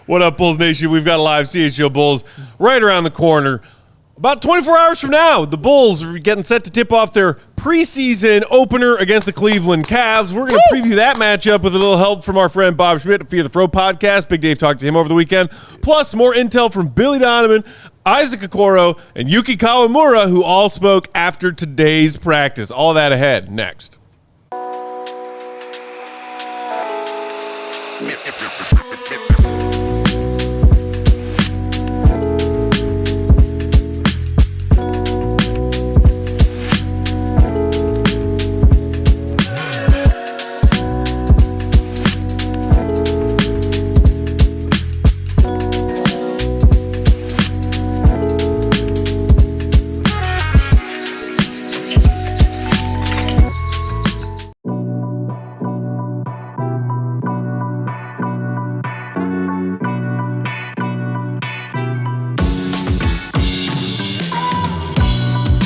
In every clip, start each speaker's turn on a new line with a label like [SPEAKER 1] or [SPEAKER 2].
[SPEAKER 1] What up, Bulls Nation? We've got a live CHGO Bulls right around the corner. About 24 hours from now, the Bulls are getting set to tip off their preseason opener against the Cleveland Cavs. We're going to preview that matchup with a little help from our friend Bob Schmidt of Fear The Fro Podcast. Big Dave talked to him over the weekend. Plus, more intel from Billy Donovan, Isaac Okoro, and Yuki Kawamura, who all spoke after today's practice. All that ahead next.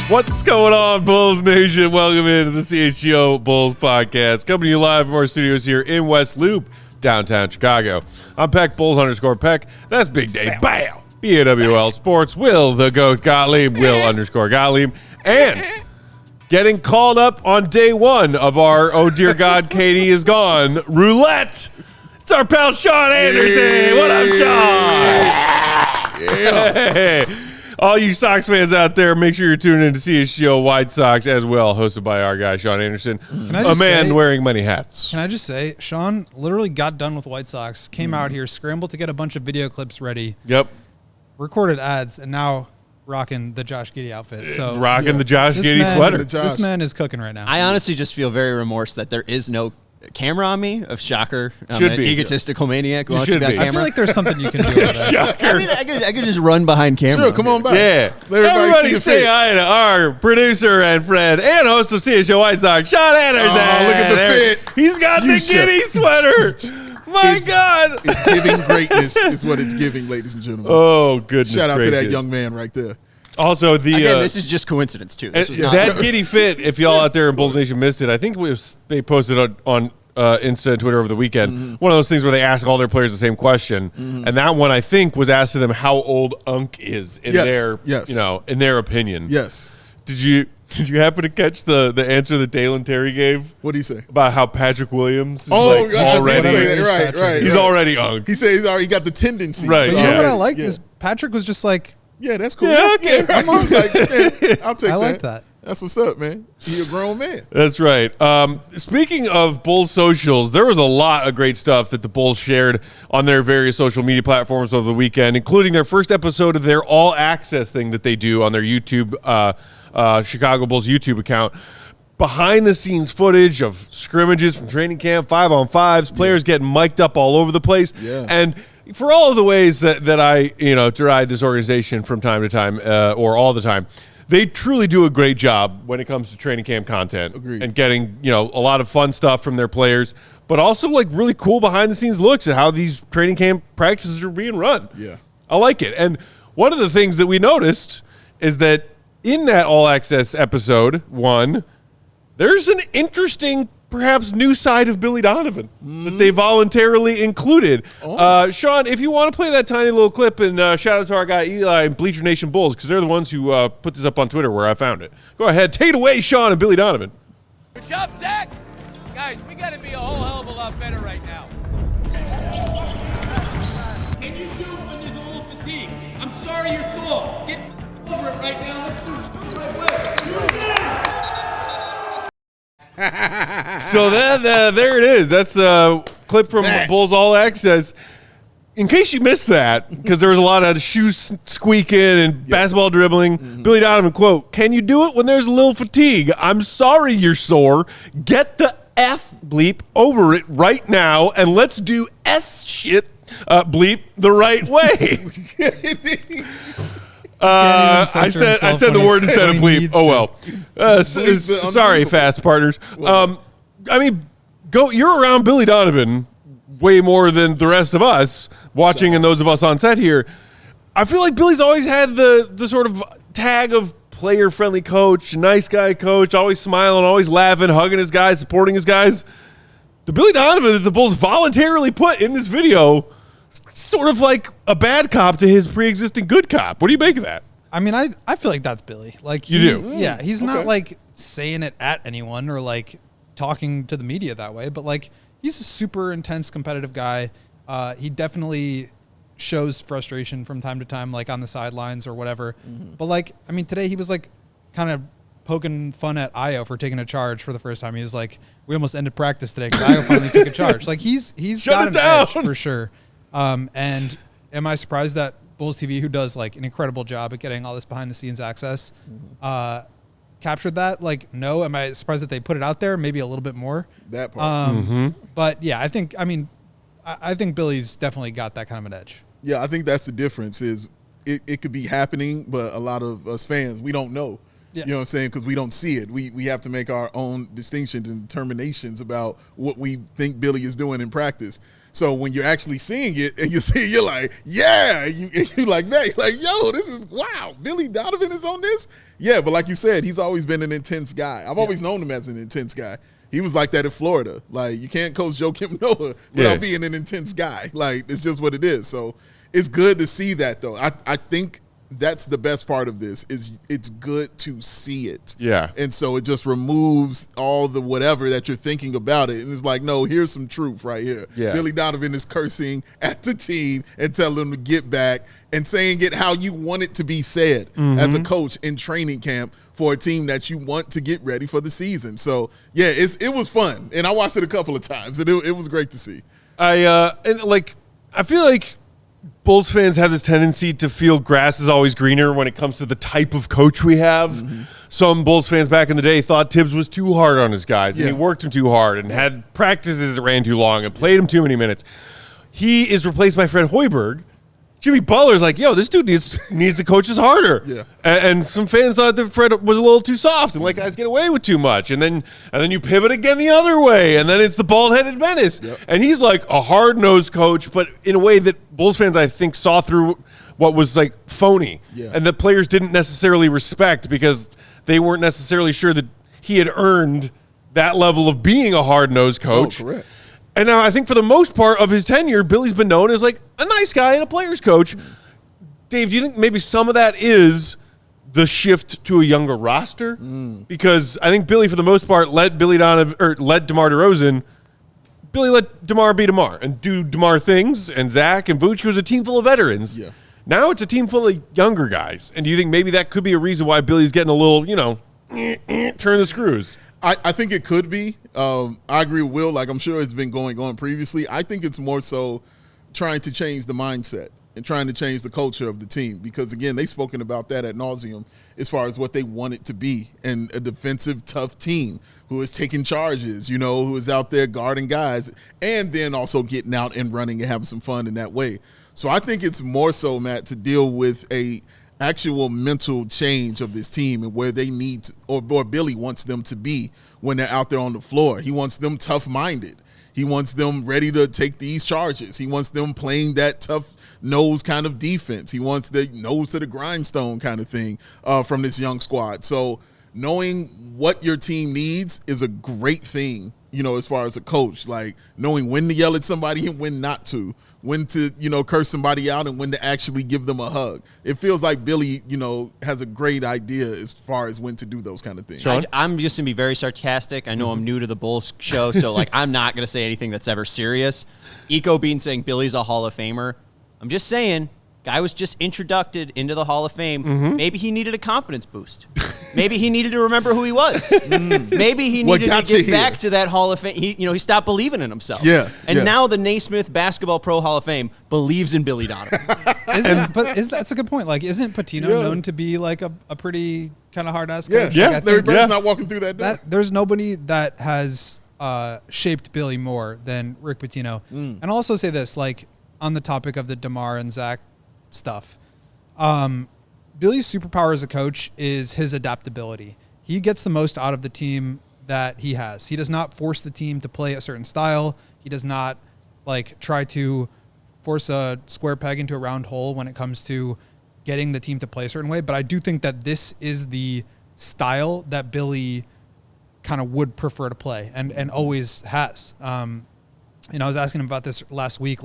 [SPEAKER 1] What's going on, Bulls Nation? Welcome into the CHGO Bulls Podcast. Coming to you live from our studios here in West Loop, downtown Chicago. I'm Peck, Bulls_Peck. That's Big Dave. Bam! BAWL Sports. Will the Goat Gottlieb. Will_Gottlieb. And getting called up on day one of our Oh Dear God, Katie is Gone roulette. It's our pal Sean Anderson. What up, Sean?
[SPEAKER 2] Yeah.
[SPEAKER 1] Hey. All you Sox fans out there, make sure you're tuning in to CHGO White Sox as well, hosted by our guy, Sean Anderson, a man wearing many hats.
[SPEAKER 3] Can I just say, Sean literally got done with White Sox, came out here, scrambled to get a bunch of video clips ready.
[SPEAKER 1] Yep.
[SPEAKER 3] Recorded ads, and now rocking the Josh Giddey outfit. So
[SPEAKER 1] rocking the Josh Giddey sweater.
[SPEAKER 3] This man is cooking right now.
[SPEAKER 4] I honestly just feel very remorse that there is no camera on me. Of shocker,
[SPEAKER 1] should
[SPEAKER 4] an
[SPEAKER 1] be
[SPEAKER 4] egotistical maniac who
[SPEAKER 1] you
[SPEAKER 4] wants to be on
[SPEAKER 1] be.
[SPEAKER 4] camera.
[SPEAKER 3] I feel like there's something you can do about that.
[SPEAKER 1] Shocker.
[SPEAKER 4] I mean, I could just run behind camera.
[SPEAKER 2] Sure, come on back.
[SPEAKER 1] Yeah.
[SPEAKER 2] Let
[SPEAKER 1] everybody
[SPEAKER 2] see
[SPEAKER 1] say hi to our producer and friend and host of CHGO White Sox, Sean Anderson.
[SPEAKER 2] Oh, look at the fit.
[SPEAKER 1] He's got the Giddey sweater. My God.
[SPEAKER 2] It's giving greatness is what it's giving, ladies and gentlemen.
[SPEAKER 1] Oh, goodness
[SPEAKER 2] Shout out
[SPEAKER 1] gracious.
[SPEAKER 2] to that young man right there.
[SPEAKER 1] Also,
[SPEAKER 4] Again, this is just coincidence, too. This was not
[SPEAKER 1] that Giddey fit, if y'all out there in Bulls Nation missed it, I think they posted on Insta and Twitter over the weekend. One of those things where they ask all their players the same question, and that one I think was asked to them how old Unk is in in their opinion.
[SPEAKER 2] Yes.
[SPEAKER 1] Did you happen to catch the answer that Dalen Terry gave?
[SPEAKER 2] What did he say
[SPEAKER 1] about how Patrick Williams is
[SPEAKER 2] already right?
[SPEAKER 1] He's already Unk.
[SPEAKER 2] He said he's already got the tendency.
[SPEAKER 1] Right.
[SPEAKER 3] You know what I like is Patrick was just like,
[SPEAKER 2] yeah, that's cool.
[SPEAKER 1] Yeah, okay.
[SPEAKER 2] I'm always like, yeah, I'll take that.
[SPEAKER 3] I like that.
[SPEAKER 2] That's what's up, man. You're a grown man.
[SPEAKER 1] That's right. Speaking of Bulls socials, there was a lot of great stuff that the Bulls shared on their various social media platforms over the weekend, including their first episode of their All Access thing that they do on their YouTube, Chicago Bulls YouTube account. Behind-the-scenes footage of scrimmages from training camp, 5-on-5s, players getting mic'd up all over the place.
[SPEAKER 2] Yeah.
[SPEAKER 1] And for all of the ways that I, deride this organization from time to time, or all the time, they truly do a great job when it comes to training camp content.
[SPEAKER 2] Agreed.
[SPEAKER 1] And getting, a lot of fun stuff from their players, but also like really cool behind-the-scenes looks at how these training camp practices are being run.
[SPEAKER 2] Yeah.
[SPEAKER 1] I like it. And one of the things that we noticed is that in that All Access episode 1, there's an interesting, perhaps new side of Billy Donovan that they voluntarily included. Sean, if you want to play that tiny little clip, and shout out to our guy Eli and Bleacher Nation Bulls, because they're the ones who put this up on Twitter where I found it. Go ahead. Take it away, Sean and Billy Donovan.
[SPEAKER 5] Good job, Zach. Guys, we got to be a whole hell of a lot better right now. Can you do it when there's a little fatigue? I'm sorry you're sore. Get over it right now. Let's do it the right way.
[SPEAKER 1] So there it is. That's a clip from Bulls All Access. In case you missed that, because there was a lot of shoes squeaking and basketball dribbling, Billy Donovan, quote, "Can you do it when there's a little fatigue? I'm sorry you're sore. Get the F bleep over it right now, and let's do S shit bleep the right way." I said the word instead of bleep. Oh well. Sorry, fast partners. You're around Billy Donovan way more than the rest of us watching, and those of us on set here. I feel like Billy's always had the sort of tag of player-friendly coach, nice guy coach, always smiling, always laughing, hugging his guys, supporting his guys. The Billy Donovan that the Bulls voluntarily put in this video sort of like a bad cop to his pre-existing good cop. What do you make of that?
[SPEAKER 3] I mean, I feel like that's Billy. Like
[SPEAKER 1] You do?
[SPEAKER 3] Yeah, he's not
[SPEAKER 2] Okay.
[SPEAKER 3] like saying it at anyone or like talking to the media that way, but like he's a super intense competitive guy. He definitely shows frustration from time to time, like on the sidelines or whatever. But like, I mean, today he was like kind of poking fun at Io for taking a charge for the first time. He was like, we almost ended practice today because Io finally took a charge. Like he's
[SPEAKER 1] Shut
[SPEAKER 3] got
[SPEAKER 1] it
[SPEAKER 3] an
[SPEAKER 1] down.
[SPEAKER 3] edge for sure. And am I surprised that Bulls TV, who does like an incredible job at getting all this behind the scenes access, captured that? Like, no. Am I surprised that they put it out there? Maybe a little bit more.
[SPEAKER 2] That part.
[SPEAKER 3] But yeah, I think Billy's definitely got that kind of an edge.
[SPEAKER 2] Yeah, I think that's the difference is it could be happening, but a lot of us fans, we don't know.
[SPEAKER 3] Yeah.
[SPEAKER 2] You know what I'm saying? Because we don't see it. We have to make our own distinctions and determinations about what we think Billy is doing in practice. So when you're actually seeing it and you see it, you're like, yeah. You're like, man, you're like, yo, this is, wow, Billy Donovan is on this? Yeah, but like you said, he's always been an intense guy. I've always known him as an intense guy. He was like that in Florida. Like, you can't coach Joakim Noah without being an intense guy. Like, it's just what it is. So it's good to see that, though. I think that's the best part of this is it's good to see it.
[SPEAKER 1] Yeah.
[SPEAKER 2] And so it just removes all the whatever that you're thinking about it. And it's like, no, here's some truth right here.
[SPEAKER 1] Yeah.
[SPEAKER 2] Billy Donovan is cursing at the team and telling them to get back and saying it how you want it to be said as a coach in training camp for a team that you want to get ready for the season. So, yeah, it was fun. And I watched it a couple of times, and it was great to see.
[SPEAKER 1] I feel like Bulls fans have this tendency to feel grass is always greener when it comes to the type of coach we have. Some Bulls fans back in the day thought Tibbs was too hard on his guys, and he worked them too hard and had practices that ran too long and played them too many minutes. He is replaced by Fred Hoiberg. Jimmy Butler's like, yo, this dude needs to coach us harder.
[SPEAKER 2] Yeah.
[SPEAKER 1] And some fans thought that Fred was a little too soft and let guys get away with too much. And then you pivot again the other way, and then it's the bald-headed menace.
[SPEAKER 2] Yep.
[SPEAKER 1] And he's like a hard-nosed coach, but in a way that Bulls fans, I think, saw through what was like phony.
[SPEAKER 2] Yeah.
[SPEAKER 1] And the players didn't necessarily respect because they weren't necessarily sure that he had earned that level of being a hard-nosed coach.
[SPEAKER 2] Oh, correct.
[SPEAKER 1] And now I think for the most part of his tenure, Billy's been known as like a nice guy and a player's coach. Dave, do you think maybe some of that is the shift to a younger roster? Because I think Billy, for the most part, let Billy Donovan or let DeMar DeRozan. Billy let DeMar be DeMar and do DeMar things, and Zach and Vooch was a team full of veterans.
[SPEAKER 2] Yeah.
[SPEAKER 1] Now it's a team full of younger guys. And do you think maybe that could be a reason why Billy's getting a little, turn the screws?
[SPEAKER 2] I think it could be. I agree with Will. Like, I'm sure it's been going on previously. I think it's more so trying to change the mindset and trying to change the culture of the team because, again, they've spoken about that ad nauseum as far as what they want it to be and a defensive, tough team who is taking charges, who is out there guarding guys and then also getting out and running and having some fun in that way. So I think it's more so, Matt, to deal with a actual mental change of this team and where they need to, or Billy wants them to be when they're out there on the floor. He wants them tough-minded. He wants them ready to take these charges. He wants them playing that tough nose kind of defense. He wants the nose to the grindstone kind of thing from this young squad. So knowing what your team needs is a great thing, as far as a coach, like knowing when to yell at somebody and when not to. When to, curse somebody out and when to actually give them a hug. It feels like Billy, has a great idea as far as when to do those kind of things.
[SPEAKER 4] I'm just going to be very sarcastic. I know I'm new to the Bulls show, so I'm not going to say anything that's ever serious. Eco Bean saying Billy's a Hall of Famer. I'm just saying, guy was just introduced into the Hall of Fame. Maybe he needed a confidence boost. Maybe he needed to remember who he was. Maybe he needed to get back to that Hall of Fame. He stopped believing in himself.
[SPEAKER 2] Yeah.
[SPEAKER 4] And now the Naismith Basketball Pro Hall of Fame believes in Billy Donovan.
[SPEAKER 3] That's a good point. Like, isn't Patino known to be like a pretty kind of hard-ass coach?
[SPEAKER 2] Yeah,
[SPEAKER 3] Like,
[SPEAKER 2] Larry Bird's not walking through that door.
[SPEAKER 3] There's nobody that has shaped Billy more than Rick Pitino. And I'll also say this, like, on the topic of the DeMar and Zach stuff, Billy's superpower as a coach is his adaptability. He gets the most out of the team that he has. He does not force the team to play a certain style. He does not try to force a square peg into a round hole when it comes to getting the team to play a certain way. But I do think that this is the style that Billy kind of would prefer to play and always has. I was asking him about this last week,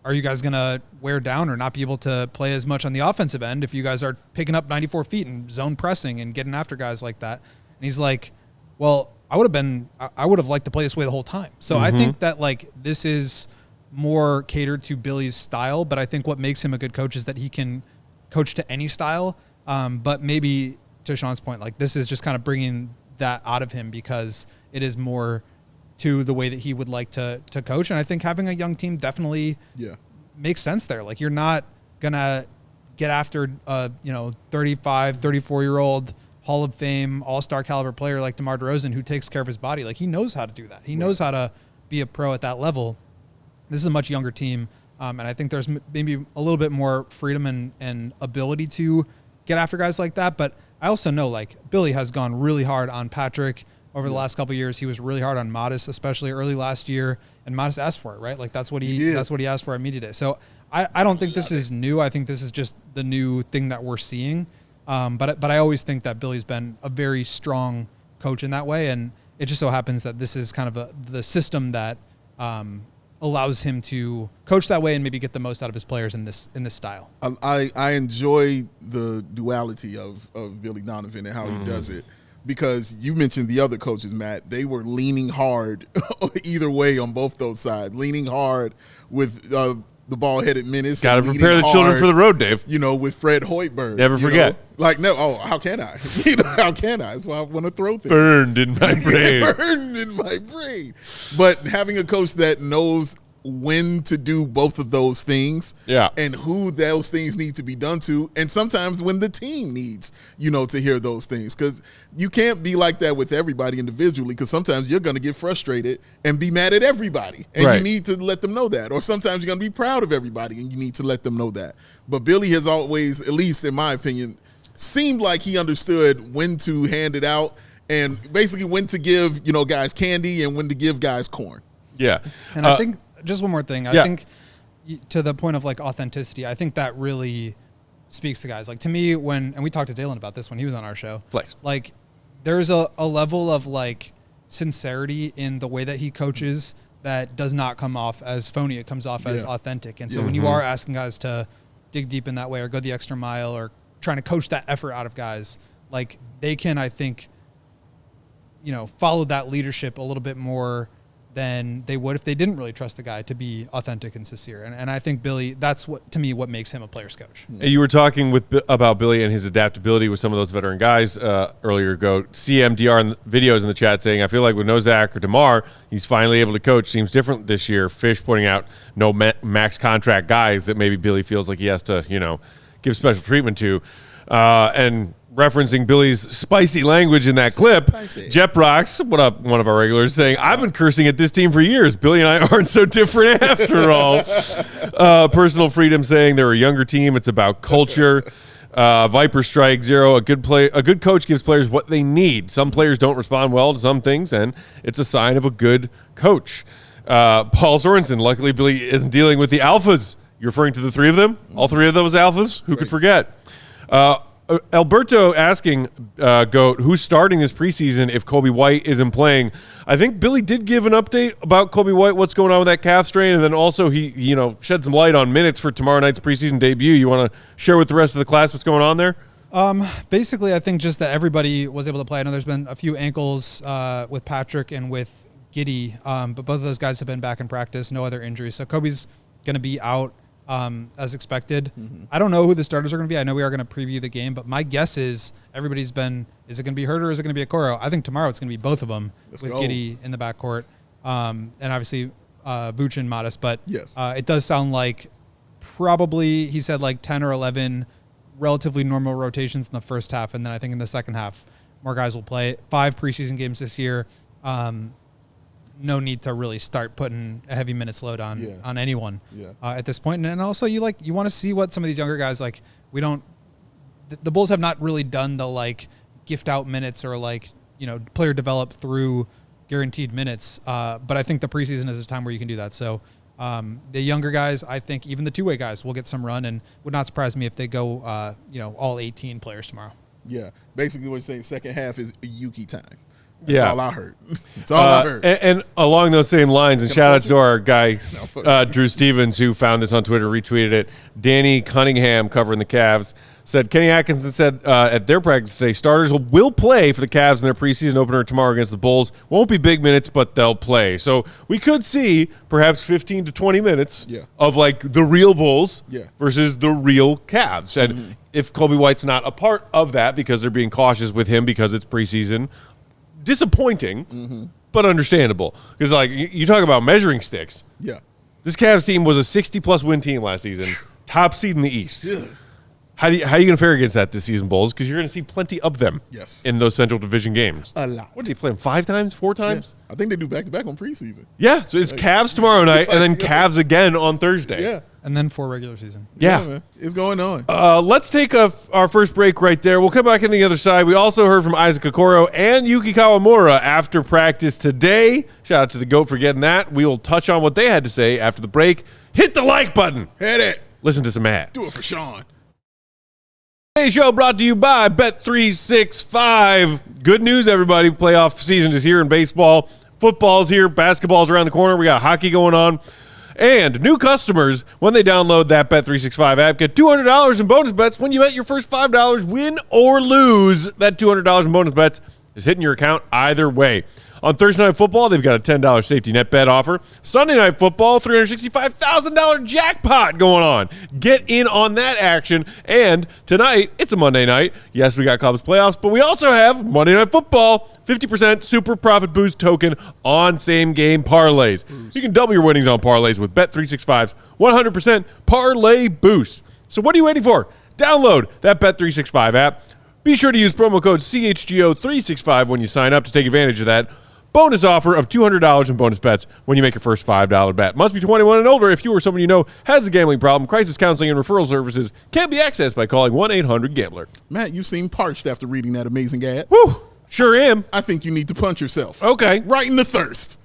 [SPEAKER 3] are you guys going to wear down or not be able to play as much on the offensive end if you guys are picking up 94 feet and zone pressing and getting after guys like that? And he's like, well, I would have liked to play this way the whole time. So I think that like this is more catered to Billy's style, but I think what makes him a good coach is that he can coach to any style. But maybe to Sean's point, like this is just kind of bringing that out of him because it is more to the way that he would like to coach. And I think having a young team definitely makes sense there. Like you're not going to get after 35, 34-year-old Hall of Fame, all-star caliber player like DeMar DeRozan who takes care of his body. Like he knows how to do that. He knows how to be a pro at that level. This is a much younger team. And I think there's maybe a little bit more freedom and ability to get after guys like that. But I also know like Billy has gone really hard on Patrick over the last couple of years. He was really hard on Modest, especially early last year. And Modest asked for it, right? Like that's what he asked for at media day. So I don't think this is new. I think this is just the new thing that we're seeing. But I always think that Billy's been a very strong coach in that way, and it just so happens that this is kind of the system that allows him to coach that way and maybe get the most out of his players in this style.
[SPEAKER 2] I enjoy the duality of Billy Donovan and how he does it, because you mentioned the other coaches, Matt. They were leaning hard either way on both those sides, leaning hard with the ball-headed menace.
[SPEAKER 1] Got to prepare the children for the road, Dave.
[SPEAKER 2] With Fred Hoiberg.
[SPEAKER 1] Never forget.
[SPEAKER 2] How can I? How can I? That's why I want to throw things.
[SPEAKER 1] Burned in my brain.
[SPEAKER 2] Burned in my brain. But having a coach that knows when to do both of those things and who those things need to be done to, and sometimes when the team needs, to hear those things. Because you can't be like that with everybody individually, because sometimes you're going to get frustrated and be mad at everybody, and you need to let them know that. Or sometimes you're going to be proud of everybody, and you need to let them know that. But Billy has always, at least in my opinion, seemed like he understood when to hand it out and basically when to give, guys candy and when to give guys corn.
[SPEAKER 1] Yeah.
[SPEAKER 3] And I think just one more thing. I think to the point of like authenticity, I think that really speaks to guys. Like to me, and we talked to Dalen about this when he was on our show, like there's a level of like sincerity in the way that he coaches that does not come off as phony. It comes off as authentic. And so when you are asking guys to dig deep in that way or go the extra mile or trying to coach that effort out of guys, like they can, I think, follow that leadership a little bit more than they would if they didn't really trust the guy to be authentic and sincere. And I think Billy, that's what makes him a player's coach.
[SPEAKER 1] You were talking about Billy and his adaptability with some of those veteran guys earlier ago. CMDR in the videos in the chat saying, I feel like with no Zach or DeMar, he's finally able to coach. Seems different this year. Fish pointing out no max contract guys that maybe Billy feels like he has to, give special treatment to. And referencing Billy's spicy language in that clip, Jet Rocks, what up, one of our regulars, saying, I've been cursing at this team for years. Billy and I aren't so different after all. Personal Freedom saying they're a younger team. It's about culture. Viper Strike 0, a good coach gives players what they need. Some players don't respond well to some things, and it's a sign of a good coach. Paul Sorensen, luckily Billy isn't dealing with the alphas. You're referring to the three of them? All three of those alphas? Who could forget? Alberto asking, Goat, who's starting this preseason if Kobe White isn't playing? I think Billy did give an update about Kobe White, what's going on with that calf strain, and then also he shed some light on minutes for tomorrow night's preseason debut. You want to share with the rest of the class what's going on there?
[SPEAKER 3] Basically, I think just that everybody was able to play. I know there's been a few ankles with Patrick and with Giddy, but both of those guys have been back in practice, no other injuries. So Kobe's going to be out as expected. I don't know who the starters are going to be. I know we are going to preview the game, but my guess is is it going to be Herter or is it going to be Okoro? I think tomorrow it's going to be both of them with Giddy in the backcourt. And obviously Vooch and Modest, but it does sound like probably he said like 10 or 11 relatively normal rotations in the first half. And then I think in the second half, more guys will play. 5 preseason games this year. No need to really start putting a heavy minutes load on anyone at this point. And also you want to see what some of these younger guys, like the Bulls have not really done the like gift out minutes or like, player develop through guaranteed minutes. But I think the preseason is a time where you can do that. So the younger guys, I think even the two-way guys will get some run, and would not surprise me if they go, all 18 players tomorrow.
[SPEAKER 2] Yeah. Basically what you're saying, second half is Yuki time. That's all I heard. That's all I heard.
[SPEAKER 1] And along those same lines, and shout out to our guy, Drew Stevens, who found this on Twitter, retweeted it. Danny Cunningham, covering the Cavs, said Kenny Atkinson said at their practice today, starters will play for the Cavs in their preseason opener tomorrow against the Bulls. Won't be big minutes, but they'll play. So we could see perhaps 15 to 20 minutes of like the real Bulls versus the real Cavs. And if Kobe White's not a part of that because they're being cautious with him because it's preseason, disappointing, but understandable. Because like you talk about measuring sticks.
[SPEAKER 2] Yeah.
[SPEAKER 1] This Cavs team was a 60-plus win team last season, top seed in the East. Yeah. How are you going to fare against that this season, Bulls? Because you're going to see plenty of them in those Central Division games.
[SPEAKER 2] A lot.
[SPEAKER 1] What did he play them 5 times, 4 times?
[SPEAKER 2] Yeah. I think they do back-to-back on preseason.
[SPEAKER 1] Yeah, so it's Cavs tomorrow night and then Cavs again on Thursday.
[SPEAKER 2] Yeah.
[SPEAKER 3] And then 4 regular season.
[SPEAKER 1] Yeah.
[SPEAKER 2] Man. It's going on.
[SPEAKER 1] Let's take our first break right there. We'll come back on the other side. We also heard from Isaac Okoro and Yuki Kawamura after practice today. Shout out to the GOAT for getting that. We will touch on what they had to say after the break. Hit the like button.
[SPEAKER 2] Hit it.
[SPEAKER 1] Listen to some ads.
[SPEAKER 2] Do it for Sean.
[SPEAKER 1] Today's show brought to you by Bet365. Good news, everybody. Playoff season is here in baseball. Football's here. Basketball's around the corner. We got hockey going on. And new customers, when they download that Bet365 app, get $200 in bonus bets when you bet your first $5. Win or lose, that $200 in bonus bets is hitting your account either way. On Thursday Night Football, they've got a $10 safety net bet offer. Sunday Night Football, $365,000 jackpot going on. Get in on that action. And tonight, it's a Monday night. Yes, we got Cubs playoffs, but we also have Monday Night Football, 50% super profit boost token on same-game parlays. You can double your winnings on parlays with Bet365's 100% parlay boost. So what are you waiting for? Download that Bet365 app. Be sure to use promo code CHGO365 when you sign up to take advantage of that bonus offer of $200 in bonus bets when you make your first $5 bet. Must be 21 and older. If you or someone you know has a gambling problem, crisis counseling and referral services can be accessed by calling 1-800-GAMBLER.
[SPEAKER 2] Matt, you seem parched after reading that amazing ad.
[SPEAKER 1] Woo! Sure am.
[SPEAKER 2] I think you need to punch yourself.
[SPEAKER 1] Okay.
[SPEAKER 2] Right in the thirst.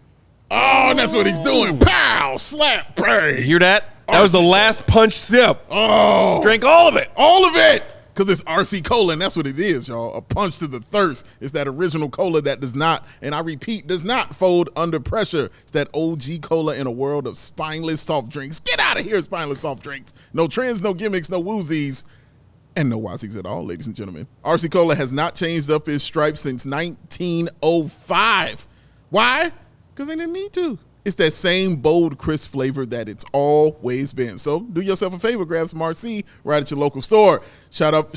[SPEAKER 2] Oh, that's what he's doing. Pow! Slap! Bang!
[SPEAKER 1] You hear that? That was the last punch sip.
[SPEAKER 2] Oh!
[SPEAKER 1] Drank all of it.
[SPEAKER 2] All of it! Because it's RC Cola, and that's what it is, y'all. A punch to the thirst. It's that original cola that does not, and I repeat, does not fold under pressure. It's that OG cola in a world of spineless soft drinks. Get out of here, spineless soft drinks. No trends, no gimmicks, no woozies, and no wazzies at all, ladies and gentlemen. RC Cola has not changed up its stripes since 1905. Why? Because they didn't need to. It's that same bold, crisp flavor that it's always been. So do yourself a favor, grab some RC right at your local store. Stock up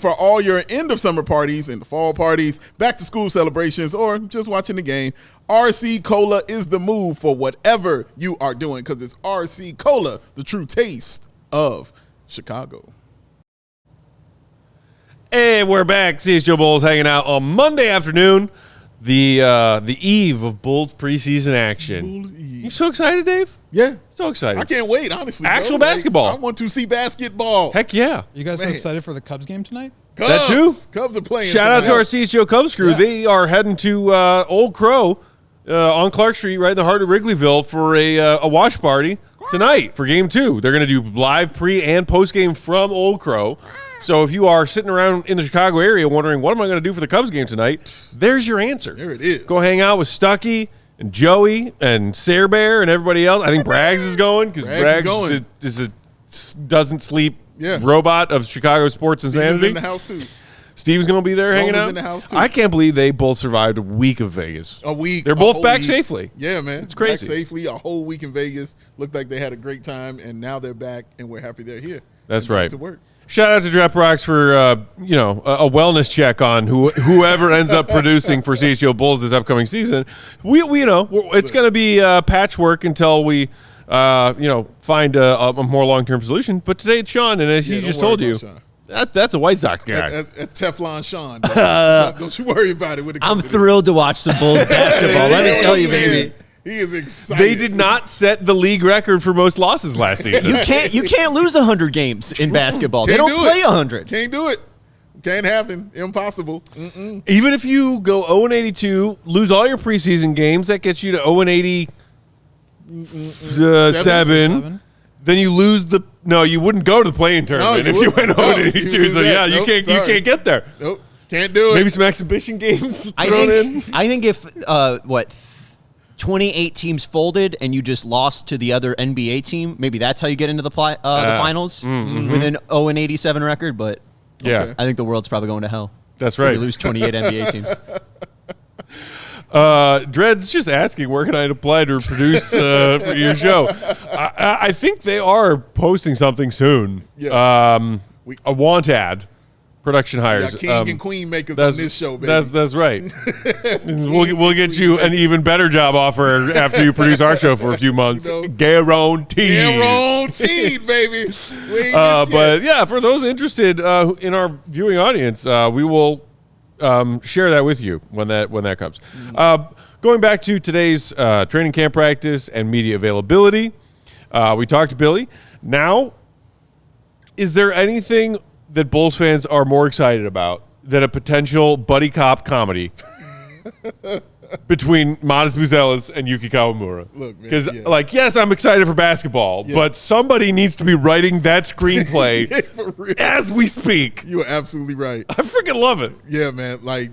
[SPEAKER 2] for all your end of summer parties and the fall parties, back to school celebrations, or just watching the game. RC Cola is the move for whatever you are doing, because it's RC Cola, the true taste of Chicago.
[SPEAKER 1] And we're back. CHGO Bulls hanging out on Monday afternoon. The eve of Bulls preseason action.
[SPEAKER 2] Bulls Eve.
[SPEAKER 1] You so excited, Dave?
[SPEAKER 2] Yeah.
[SPEAKER 1] So excited.
[SPEAKER 2] I can't wait, honestly.
[SPEAKER 1] Actual
[SPEAKER 2] bro.
[SPEAKER 1] basketball.
[SPEAKER 2] I want to see basketball.
[SPEAKER 1] Heck yeah.
[SPEAKER 3] You guys so
[SPEAKER 2] Man.
[SPEAKER 3] excited for the Cubs game tonight?
[SPEAKER 2] Cubs.
[SPEAKER 1] That too?
[SPEAKER 2] Cubs are playing
[SPEAKER 1] Shout out
[SPEAKER 2] tonight.
[SPEAKER 1] to our CHGO Cubs crew.
[SPEAKER 2] Yeah.
[SPEAKER 1] They are heading to Old Crow on Clark Street, right in the heart of Wrigleyville, for a watch party tonight for Game 2. They're going to do live pre- and post-game from Old Crow. So if you are sitting around in the Chicago area wondering, what am I going to do for the Cubs game tonight? There's your answer.
[SPEAKER 2] There it is.
[SPEAKER 1] Go hang out with Stuckey and Joey and Sayre Bear and everybody else. I think Braggs is going because Braggs is a doesn't sleep robot of Chicago sports insanity.
[SPEAKER 2] Steve's in the house too.
[SPEAKER 1] Steve's going to be there hanging out.
[SPEAKER 2] in the house too.
[SPEAKER 1] I can't believe they both survived a week of Vegas.
[SPEAKER 2] A week.
[SPEAKER 1] They're both
[SPEAKER 2] whole
[SPEAKER 1] back
[SPEAKER 2] week.
[SPEAKER 1] safely.
[SPEAKER 2] Yeah, man.
[SPEAKER 1] It's crazy.
[SPEAKER 2] Back safely, a whole week in Vegas. Looked like they had a great time, and now they're back, and we're happy they're here.
[SPEAKER 1] That's
[SPEAKER 2] And back
[SPEAKER 1] right.
[SPEAKER 2] To work.
[SPEAKER 1] Shout out to Draft Rocks for a wellness check on whoever ends up producing for CHGO Bulls this upcoming season. We it's going to be patchwork until we find a more long-term solution. But today it's Sean, and as he
[SPEAKER 2] don't
[SPEAKER 1] just
[SPEAKER 2] worry
[SPEAKER 1] told you,
[SPEAKER 2] about Sean.
[SPEAKER 1] that's a White Sox guy.
[SPEAKER 2] At Teflon Sean. Don't you worry about it. When it
[SPEAKER 4] I'm
[SPEAKER 2] comes to
[SPEAKER 4] thrilled to watch some Bulls basketball. Let me
[SPEAKER 2] this.
[SPEAKER 4] tell you,
[SPEAKER 2] Man,
[SPEAKER 4] baby.
[SPEAKER 2] He is excited.
[SPEAKER 1] They did not set the league record for most losses last season.
[SPEAKER 4] You can't lose 100 games in basketball. They
[SPEAKER 2] Can't
[SPEAKER 4] don't
[SPEAKER 2] do
[SPEAKER 4] play
[SPEAKER 2] it.
[SPEAKER 4] 100.
[SPEAKER 2] Can't do it. Can't happen. Impossible. Mm-mm.
[SPEAKER 1] Even if you go 0-82, lose all your preseason games, that gets you to 0-87. Then you lose the. No, you wouldn't go to the play-in tournament if you went 0-82. So yeah, you can't get there.
[SPEAKER 2] Nope. Can't do it.
[SPEAKER 1] Maybe some exhibition games
[SPEAKER 4] I
[SPEAKER 1] thrown in.
[SPEAKER 4] think if 28 teams folded and you just lost to the other NBA team, maybe that's how you get into the finals with an 0-87 record. But
[SPEAKER 1] Yeah,
[SPEAKER 4] I think the world's probably going to hell.
[SPEAKER 1] that's
[SPEAKER 4] If
[SPEAKER 1] right.
[SPEAKER 4] you lose 28 NBA teams.
[SPEAKER 1] Dread's just asking, where can I apply to produce for your show? I think they are posting something soon.
[SPEAKER 2] Yeah.
[SPEAKER 1] A want ad, production
[SPEAKER 2] We
[SPEAKER 1] hires.
[SPEAKER 2] got king and queen makers on this show, baby.
[SPEAKER 1] That's right. we'll get you an even better job offer after you produce our show for a few months. Guaranteed.
[SPEAKER 2] Guaranteed, baby. We ain't
[SPEAKER 1] But yeah, for those interested in our viewing audience, we will share that with you when that comes. Going back to today's training camp practice and media availability, we talked to Billy. Now, is there anything that Bulls fans are more excited about than a potential buddy cop comedy between Modest Buzelis and Yuki Kawamura?
[SPEAKER 2] Look, man,
[SPEAKER 1] because
[SPEAKER 2] yeah.
[SPEAKER 1] yes, I'm excited for basketball, but somebody needs to be writing that screenplay
[SPEAKER 2] For real.
[SPEAKER 1] as we speak.
[SPEAKER 2] You are absolutely right.
[SPEAKER 1] I freaking love it.
[SPEAKER 2] Yeah, man. They're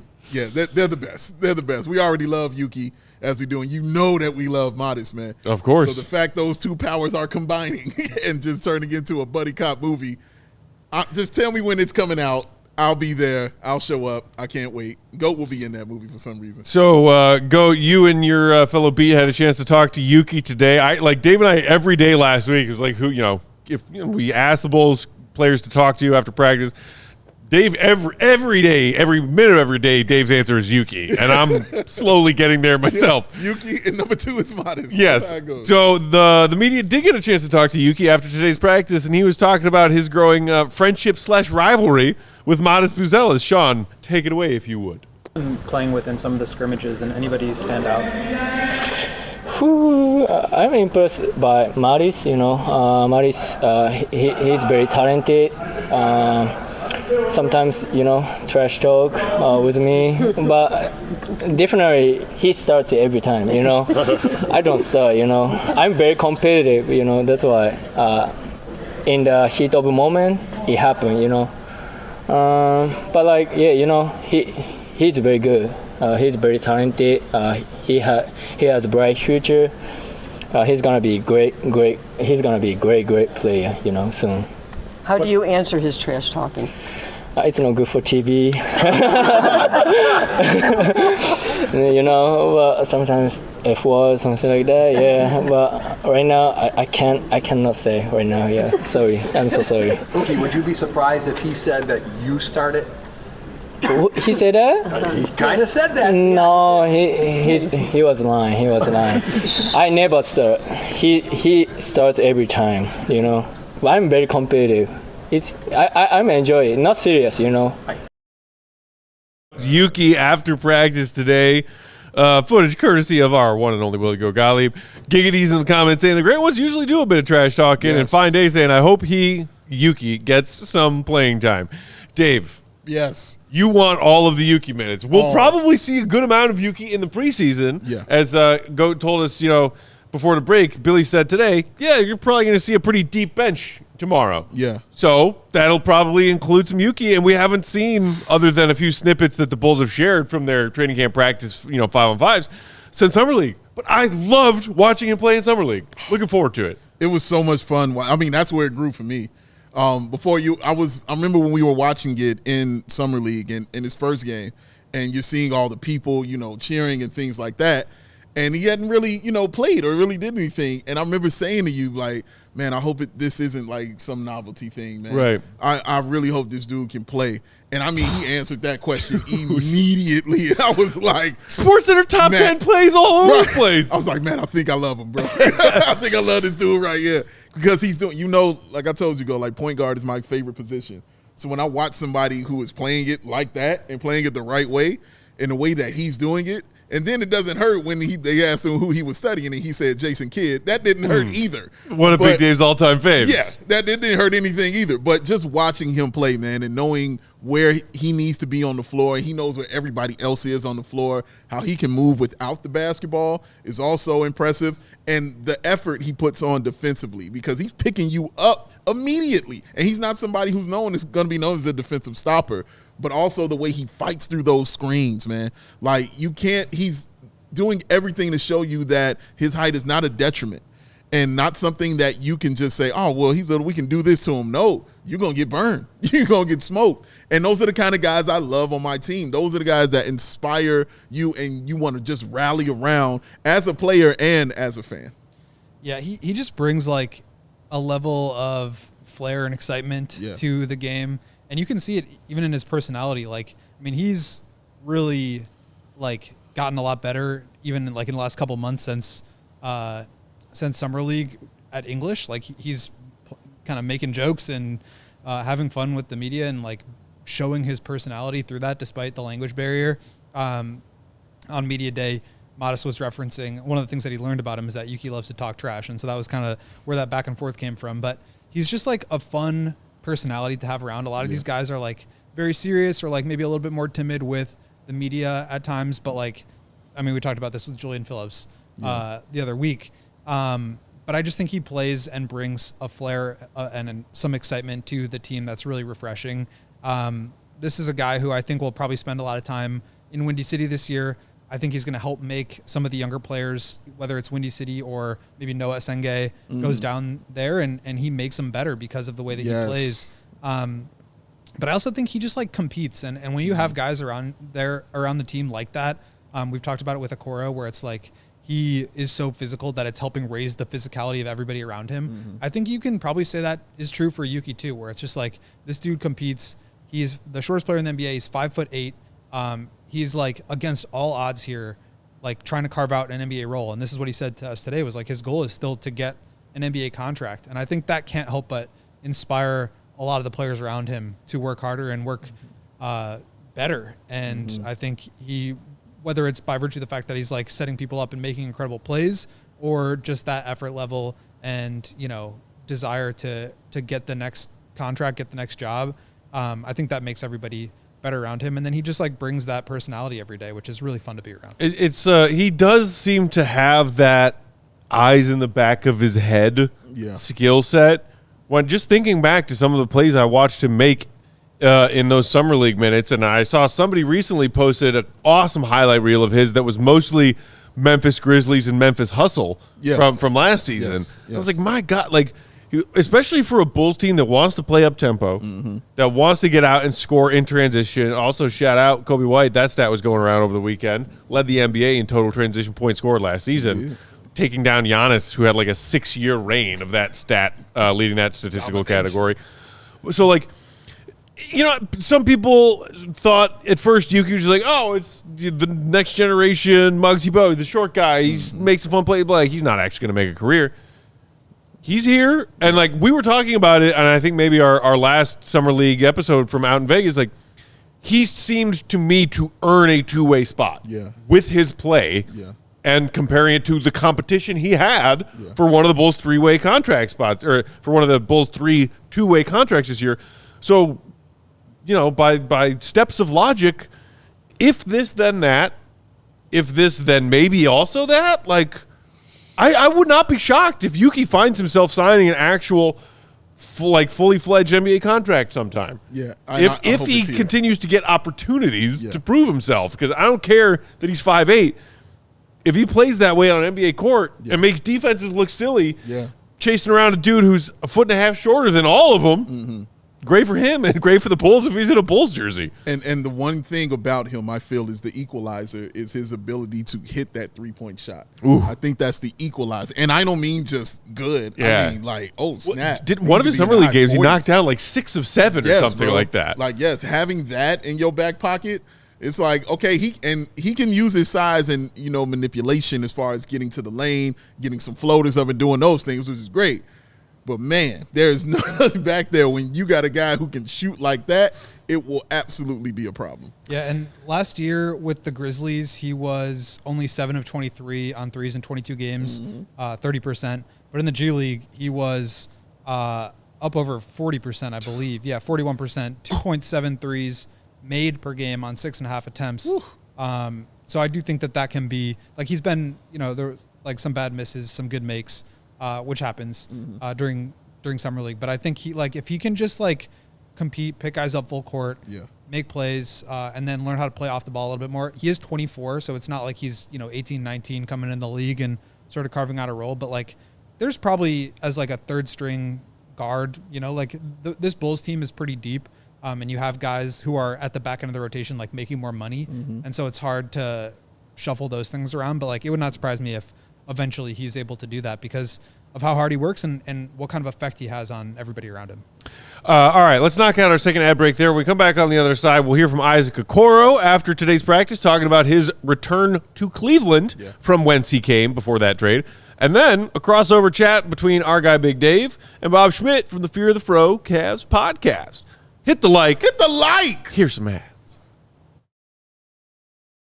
[SPEAKER 2] the best. They're the best. We already love Yuki as we do, and you know that we love Modest, man.
[SPEAKER 1] Of course.
[SPEAKER 2] So the fact those two powers are combining and just turning into a buddy cop movie, just tell me when it's coming out. I'll be there. I'll show up. I can't wait. Goat will be in that movie for some reason.
[SPEAKER 1] So, Go, you and your fellow beat had a chance to talk to Yuki today. Dave and I every day last week was like, if we asked the Bulls players to talk to you after practice. Dave, every day, every minute of every day, Dave's answer is Yuki, and I'm slowly getting there myself.
[SPEAKER 2] Yuki, and number 2 is Modest.
[SPEAKER 1] Yes.
[SPEAKER 2] That's how it goes.
[SPEAKER 1] So the media did get a chance to talk to Yuki after today's practice, and he was talking about his growing friendship/rivalry with Modest Buzelis. Sean, take it away if you would.
[SPEAKER 6] Playing with in some of the scrimmages, and anybody stand out?
[SPEAKER 7] I'm impressed by Maris. Maris, he's very talented. Sometimes, trash talk with me, but definitely he starts every time, I don't start, I'm very competitive, that's why in the heat of the moment, it happened, but he's very good. He's very talented. He has a bright future. He's gonna be great. He's gonna be a great player, soon.
[SPEAKER 8] How do you answer his trash talking?
[SPEAKER 7] It's not good for TV. But sometimes F word, something like that. Yeah, but right now I cannot say right now. Yeah, sorry. I'm so sorry.
[SPEAKER 9] Yuki, would you be surprised if he said that you started?
[SPEAKER 7] He said that?
[SPEAKER 9] He kind of said that.
[SPEAKER 7] No, he was lying. He was lying. I never start. He starts every time. But I'm very competitive. I'm enjoying it. Not serious.
[SPEAKER 1] It's Yuki after practice today. Footage courtesy of our one and only Will Gottlieb. Giggity's in the comments saying the great ones usually do a bit of trash talking, and Fine Day saying I hope Yuki gets some playing time. Dave.
[SPEAKER 2] Yes.
[SPEAKER 1] You want all of the Yuki minutes. We'll probably see a good amount of Yuki in the preseason.
[SPEAKER 2] Yeah.
[SPEAKER 1] As Goat told us, before the break, Billy said today, you're probably going to see a pretty deep bench tomorrow.
[SPEAKER 2] Yeah.
[SPEAKER 1] So that'll probably include some Yuki, and we haven't seen, other than a few snippets that the Bulls have shared from their training camp practice, 5-on-5s, since Summer League. But I loved watching him play in Summer League. Looking forward to it.
[SPEAKER 2] It was so much fun. I mean, that's where it grew for me. I remember when we were watching it in Summer League in his first game, and you're seeing all the people, cheering and things like that. And he hadn't really, played or really did anything. And I remember saying to you, like, man, I hope this isn't like some novelty thing, man.
[SPEAKER 1] Right.
[SPEAKER 2] I really hope this dude can play. And I mean, he answered that question immediately. I was like,
[SPEAKER 1] SportsCenter top 10 plays all over the place.
[SPEAKER 2] I was like, man, I think I love him, bro. I think I love this dude right here. Because he's doing, like I told you, like point guard is my favorite position. So when I watch somebody who is playing it like that and playing it the right way, in the way that he's doing it, and then it doesn't hurt when they asked him who he was studying and he said Jason Kidd. That didn't hurt either.
[SPEAKER 1] One of Big Dave's all-time faves.
[SPEAKER 2] Yeah, that didn't hurt anything either. But just watching him play, man, and knowing where he needs to be on the floor, he knows where everybody else is on the floor, how he can move without the basketball is also impressive. And the effort he puts on defensively, because he's picking you up immediately. And he's not somebody who's going to be known as a defensive stopper, but also the way he fights through those screens, man. Like, he's doing everything to show you that his height is not a detriment and not something that you can just say, oh, well, we can do this to him. No, you're going to get burned. You're going to get smoked. And those are the kind of guys I love on my team. Those are the guys that inspire you and you want to just rally around as a player and as a fan.
[SPEAKER 3] Yeah, he just brings like a level of flair and excitement to the game. And you can see it even in his personality. Like, I mean, he's really like gotten a lot better even like in the last couple months since Summer League at English. Like, he's kind of making jokes and having fun with the media and like showing his personality through that despite the language barrier. On media day, Modest was referencing one of the things that he learned about him is that Yuki loves to talk trash. And so that was kind of where that back and forth came from. But he's just like a fun personality to have around. A lot of these guys are like very serious or like maybe a little bit more timid with the media at times. But like, I mean, we talked about this with Julian Phillips the other week. But I just think he plays and brings a flair and some excitement to the team that's really refreshing. This is a guy who I think will probably spend a lot of time in Windy City this year. I think he's going to help make some of the younger players, whether it's Windy City or maybe Noah Senge, goes down there and he makes them better because of the way that he plays. But I also think he just like competes. And when you have guys around the team like that, we've talked about it with Okoro where it's like he is so physical that it's helping raise the physicality of everybody around him. I think you can probably say that is true for Yuki too, where it's just like this dude competes. He's the shortest player in the NBA. He's 5'8". He's like against all odds here, like trying to carve out an NBA role. And this is what he said to us today was like his goal is still to get an NBA contract. And I think that can't help but inspire a lot of the players around him to work harder and work better. And I think whether it's by virtue of the fact that he's like setting people up and making incredible plays or just that effort level and, you know, desire to get the next contract, get the next job. I think that makes everybody better around him. And then he just like brings that personality every day, which is really fun to be around.
[SPEAKER 1] He does seem to have that eyes in the back of his head skill set. When just thinking back to some of the plays I watched him make in those summer league minutes, and I saw somebody recently posted an awesome highlight reel of his that was mostly Memphis Grizzlies and Memphis Hustle from last season. I was like, my God, like, especially for a Bulls team that wants to play up tempo, that wants to get out and score in transition. Also, shout out Kobe White. That stat was going around over the weekend. Led the NBA in total transition points scored last season, taking down Giannis, who had like a 6-year reign of that stat, leading that statistical category. So, like, you know, some people thought at first Yuki was like, oh, it's the next generation Muggsy Bogues, the short guy. He makes a fun play. But like, he's not actually going to make a career. He's here, and like we were talking about it, and I think maybe our last summer league episode from out in Vegas, like he seemed to me to earn a two-way spot with his play, and comparing it to the competition he had for one of the Bulls' three-way contract spots, or for one of the Bulls' 3 two-way contracts this year. So, you know, by steps of logic, if this then that, if this then maybe also that, like. I would not be shocked if Yuki finds himself signing an actual, fully fledged NBA contract sometime. Yeah, if he continues to get opportunities to prove himself, because I don't care that he's 5'8". If he plays that way on an NBA court and makes defenses look silly, chasing around a dude who's a foot and a half shorter than all of them. Great for him and great for the Bulls if he's in a Bulls jersey.
[SPEAKER 2] And the one thing about him I feel is the equalizer is his ability to hit that three-point shot. I think that's the equalizer. And I don't mean just good. I mean like, oh, snap.
[SPEAKER 1] One of his summer league games, he knocked down like 6 of 7 or something like that.
[SPEAKER 2] Like, yes, having that in your back pocket, it's like, okay, he can use his size and, you know, manipulation as far as getting to the lane, getting some floaters up and doing those things, which is great. But, man, there's nothing back there. When you got a guy who can shoot like that, it will absolutely be a problem.
[SPEAKER 3] Yeah, and last year with the Grizzlies, he was only 7 of 23 on threes in 22 games, 30%. But in the G League, he was up over 40%, I believe. Yeah, 41%, 2.7 threes made per game on 6.5 attempts. So I do think that can be like he's been, there was like some bad misses, some good makes, which happens during summer league. But I think if he can just like compete, pick guys up full court, make plays, and then learn how to play off the ball a little bit more. He is 24, so it's not like he's 18, 19 coming in the league and sort of carving out a role. But like there's probably as like a third string guard, this Bulls team is pretty deep. And you have guys who are at the back end of the rotation, like making more money. And so it's hard to shuffle those things around. But like, it would not surprise me if eventually he's able to do that because of how hard he works and what kind of effect he has on everybody around him.
[SPEAKER 1] All right, let's knock out our second ad break there. When we come back on the other side, we'll hear from Isaac Okoro after today's practice, talking about his return to Cleveland from whence he came before that trade. And then a crossover chat between our guy Big Dave and Bob Schmidt from the Fear the Fro Cavs podcast. Hit the like. Here's some ads.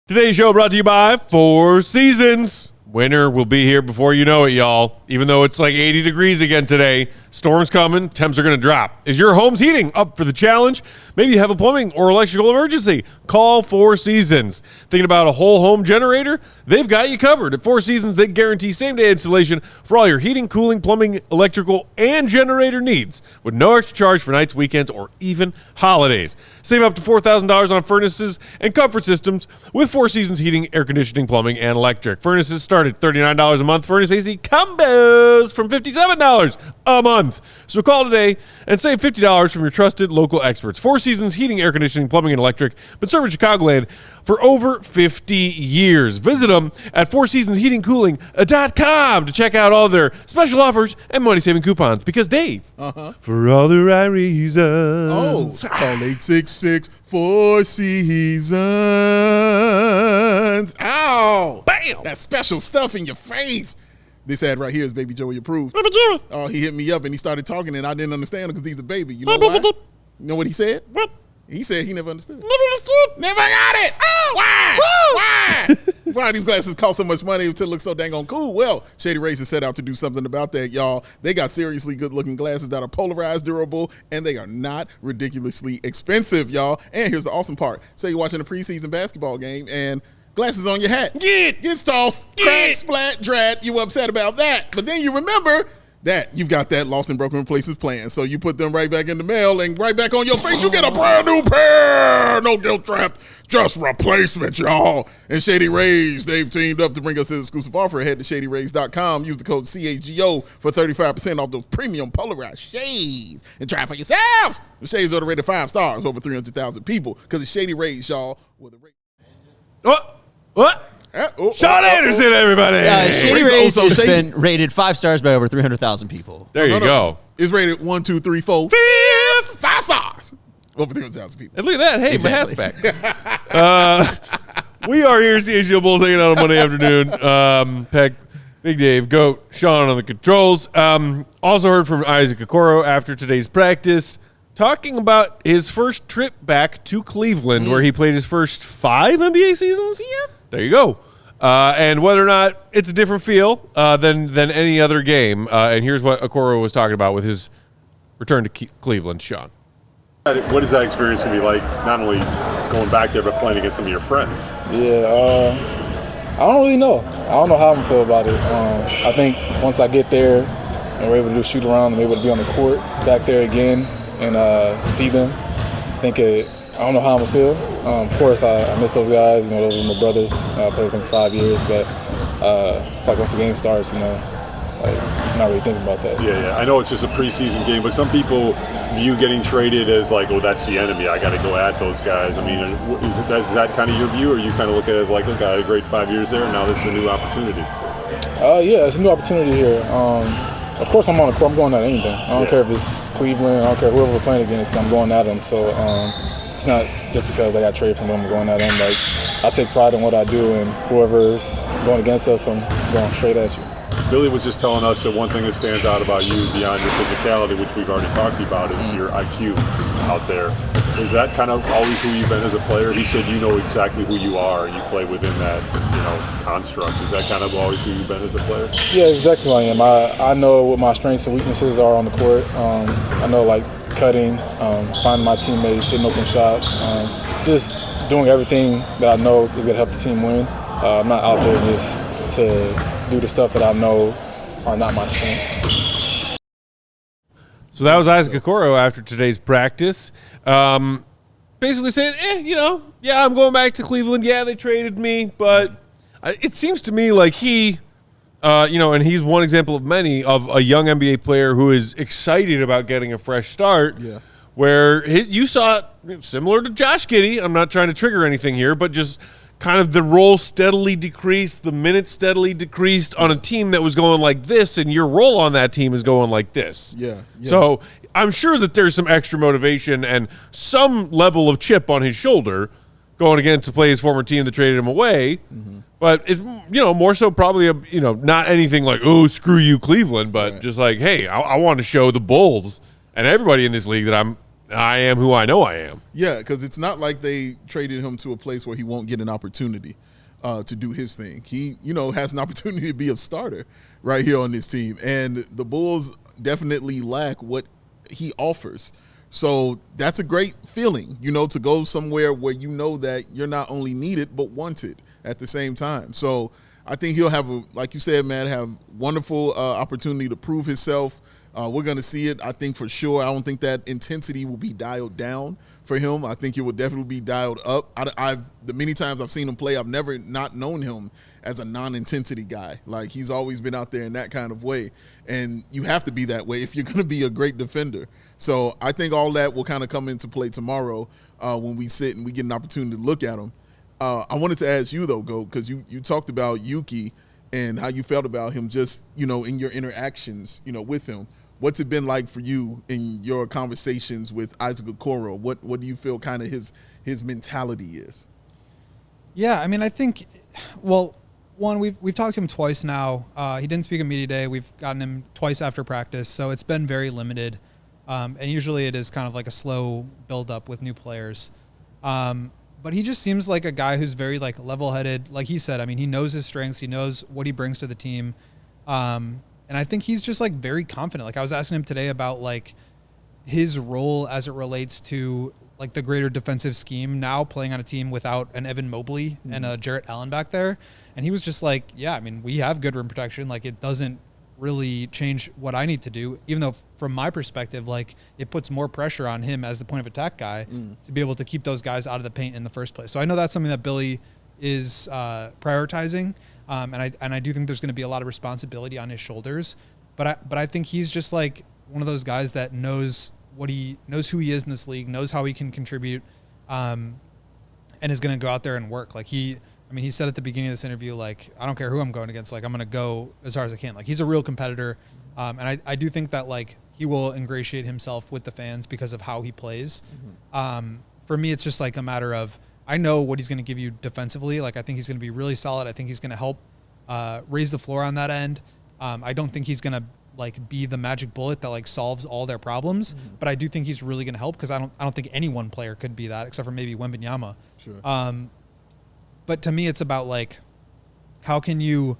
[SPEAKER 1] Today's show brought to you by Four Seasons. Winter will be here before you know it, y'all. Even though it's like 80 degrees again today, storms coming, temps are going to drop. Is your home's heating up for the challenge? Maybe you have a plumbing or electrical emergency. Call Four Seasons. Thinking about a whole home generator? They've got you covered. At Four Seasons, they guarantee same-day installation for all your heating, cooling, plumbing, electrical, and generator needs with no extra charge for nights, weekends, or even holidays. Save up to $4,000 on furnaces and comfort systems with Four Seasons heating, air conditioning, plumbing, and electric. Furnaces start at $39 a month. Furnace AC combos from $57 a month. So call today and save $50 from your trusted local experts. Four Seasons heating, air conditioning, plumbing, and electric, but serving Chicagoland for over 50 years. Visit them at fourseasonsheatingcooling.com to check out all their special offers and money-saving coupons. Because Dave, for all the right reasons.
[SPEAKER 2] Call 866 Four Seasons. Ow!
[SPEAKER 1] Bam!
[SPEAKER 2] That special stuff in your face. This ad right here is Baby Joey approved.
[SPEAKER 1] Baby Joey.
[SPEAKER 2] Oh, he hit me up and he started talking and I didn't understand him because he's a baby. You know why? You know what he said?
[SPEAKER 1] What?
[SPEAKER 2] He said he never understood.
[SPEAKER 1] Never understood.
[SPEAKER 2] Never got it. Oh, why?
[SPEAKER 1] Woo!
[SPEAKER 2] Why? Why these glasses cost so much money to look so dang on cool? Well, Shady Rays has set out to do something about that, y'all. They got seriously good-looking glasses that are polarized, durable, and they are not ridiculously expensive, y'all. And here's the awesome part. Say you're watching a preseason basketball game and glasses on your hat. Gets tossed. Crack, splat, drat. You upset about that. But then you remember that you've got that lost and broken replacements plan. So you put them right back in the mail and right back on your face. You get a brand new pair. No guilt trapped. Just replacement, y'all. And Shady Rays, they've teamed up to bring us an exclusive offer. Head to shadyrays.com. Use the code CHGO for 35% off those premium polarized shades. And try it for yourself. The shades are rated 5 stars, over 300,000 people. Because it's Shady Rays, y'all. With a rate.
[SPEAKER 1] What? Sean Anderson, everybody.
[SPEAKER 4] Shady Rays has been rated 5 stars by over 300,000 people.
[SPEAKER 1] There you go.
[SPEAKER 2] It's rated 1, 2, 3, 4, 5 stars. Over 300,000 people.
[SPEAKER 1] And look at that. Hey, exactly. My hat's back. We are here, CHGO Bulls, hanging out on Monday afternoon. Peck, Big Dave, Goat, Sean on the controls. Also heard from Isaac Okoro after today's practice, talking about his first trip back to Cleveland, where he played his first 5 NBA seasons. Yeah. There you go. And whether or not it's a different feel than any other game. And here's what Okoro was talking about with his return to Cleveland, Sean.
[SPEAKER 10] What is that experience going to be like, not only going back there, but playing against some of your friends?
[SPEAKER 11] Yeah, I don't really know. I don't know how I'm going to feel about it. I think once I get there and we're able to do shoot around and able to be on the court back there again and see them, I don't know how I'm going to feel. Of course, I miss those guys. Those are my brothers. I played with them for 5 years, but like once the game starts, I'm not really thinking about that.
[SPEAKER 10] Yeah. I know it's just a preseason game, but some people view getting traded as like, oh, that's the enemy. I got to go at those guys. I mean, is that kind of your view, or you kind of look at it as like, look, I had a great 5 years there, and now this is a new opportunity?
[SPEAKER 11] Yeah, it's a new opportunity here. Of course, I'm on the court. I'm going at anything. I don't care if it's Cleveland. I don't care whoever we're playing against. I'm going at them. So it's not just because I got traded from them. I'm going at them. Like, I take pride in what I do, and whoever's going against us, I'm going straight at you.
[SPEAKER 10] Billy was just telling us that one thing that stands out about you beyond your physicality, which we've already talked about, is your IQ out there. Is that kind of always who you've been as a player? He said you know exactly who you are and you play within that, construct. Is that kind of always who you've been as a player?
[SPEAKER 11] Yeah, exactly who I am. I know what my strengths and weaknesses are on the court. I know, like, cutting, finding my teammates, hitting open shots, just doing everything that I know is going to help the team win. I'm not out there just to do the stuff that I know are not my strengths.
[SPEAKER 1] So that was Isaac Okoro after today's practice. Basically saying, yeah, I'm going back to Cleveland. Yeah, they traded me, but it seems to me like he, and he's one example of many of a young NBA player who is excited about getting a fresh start.
[SPEAKER 2] Yeah.
[SPEAKER 1] Where you saw it similar to Josh Giddey. I'm not trying to trigger anything here, but just kind of the role steadily decreased, the minutes steadily decreased on a team that was going like this, and your role on that team is going like this.
[SPEAKER 2] Yeah.
[SPEAKER 1] So I'm sure that there's some extra motivation and some level of chip on his shoulder going again to play his former team that traded him away. Mm-hmm. But it's, more so probably, not anything like, oh, screw you, Cleveland, but just like, hey, I want to show the Bulls and everybody in this league that I am who I know I am.
[SPEAKER 2] Yeah, because it's not like they traded him to a place where he won't get an opportunity to do his thing. He, has an opportunity to be a starter right here on this team. And the Bulls definitely lack what he offers. So that's a great feeling, to go somewhere where you know that you're not only needed but wanted at the same time. So I think he'll have, like you said, man, have wonderful opportunity to prove himself. We're going to see it, I think, for sure. I don't think that intensity will be dialed down for him. I think it will definitely be dialed up. The many times I've seen him play, I've never not known him as a non-intensity guy. Like, he's always been out there in that kind of way. And you have to be that way if you're going to be a great defender. So I think all that will kind of come into play tomorrow when we sit and we get an opportunity to look at him. I wanted to ask you, though, Go, because you talked about Yuki and how you felt about him just, in your interactions, with him. What's it been like for you in your conversations with Isaac Okoro? What do you feel kind of his mentality is?
[SPEAKER 3] Yeah, I mean, I think, well, one, we've talked to him twice now. He didn't speak at media day. We've gotten him twice after practice, so it's been very limited. And usually it is kind of like a slow build-up with new players. But he just seems like a guy who's very, like, level-headed. Like he said, I mean, he knows his strengths. He knows what he brings to the team. And I think he's just, like, very confident. Like, I was asking him today about, like, his role as it relates to, like, the greater defensive scheme now playing on a team without an Evan Mobley and a Jarrett Allen back there. And he was just like, yeah, I mean, we have good rim protection. Like, it doesn't really change what I need to do, even though from my perspective, like, it puts more pressure on him as the point of attack guy to be able to keep those guys out of the paint in the first place. So I know that's something that Billy is prioritizing. And I do think there's going to be a lot of responsibility on his shoulders, but I think he's just like one of those guys that knows who he is in this league, knows how he can contribute, and is going to go out there and work. Like he said at the beginning of this interview, like, I don't care who I'm going against, like, I'm going to go as hard as I can. Like, he's a real competitor. And I do think that, like, he will ingratiate himself with the fans because of how he plays. For me, it's just like a matter of, I know what he's going to give you defensively. Like, I think he's going to be really solid. I think he's going to help raise the floor on that end. I don't think he's going to, like, be the magic bullet that, like, solves all their problems. But I do think he's really going to help, because I don't think any one player could be that, except for maybe Wembanyama. Sure. But to me, it's about, like, how can you,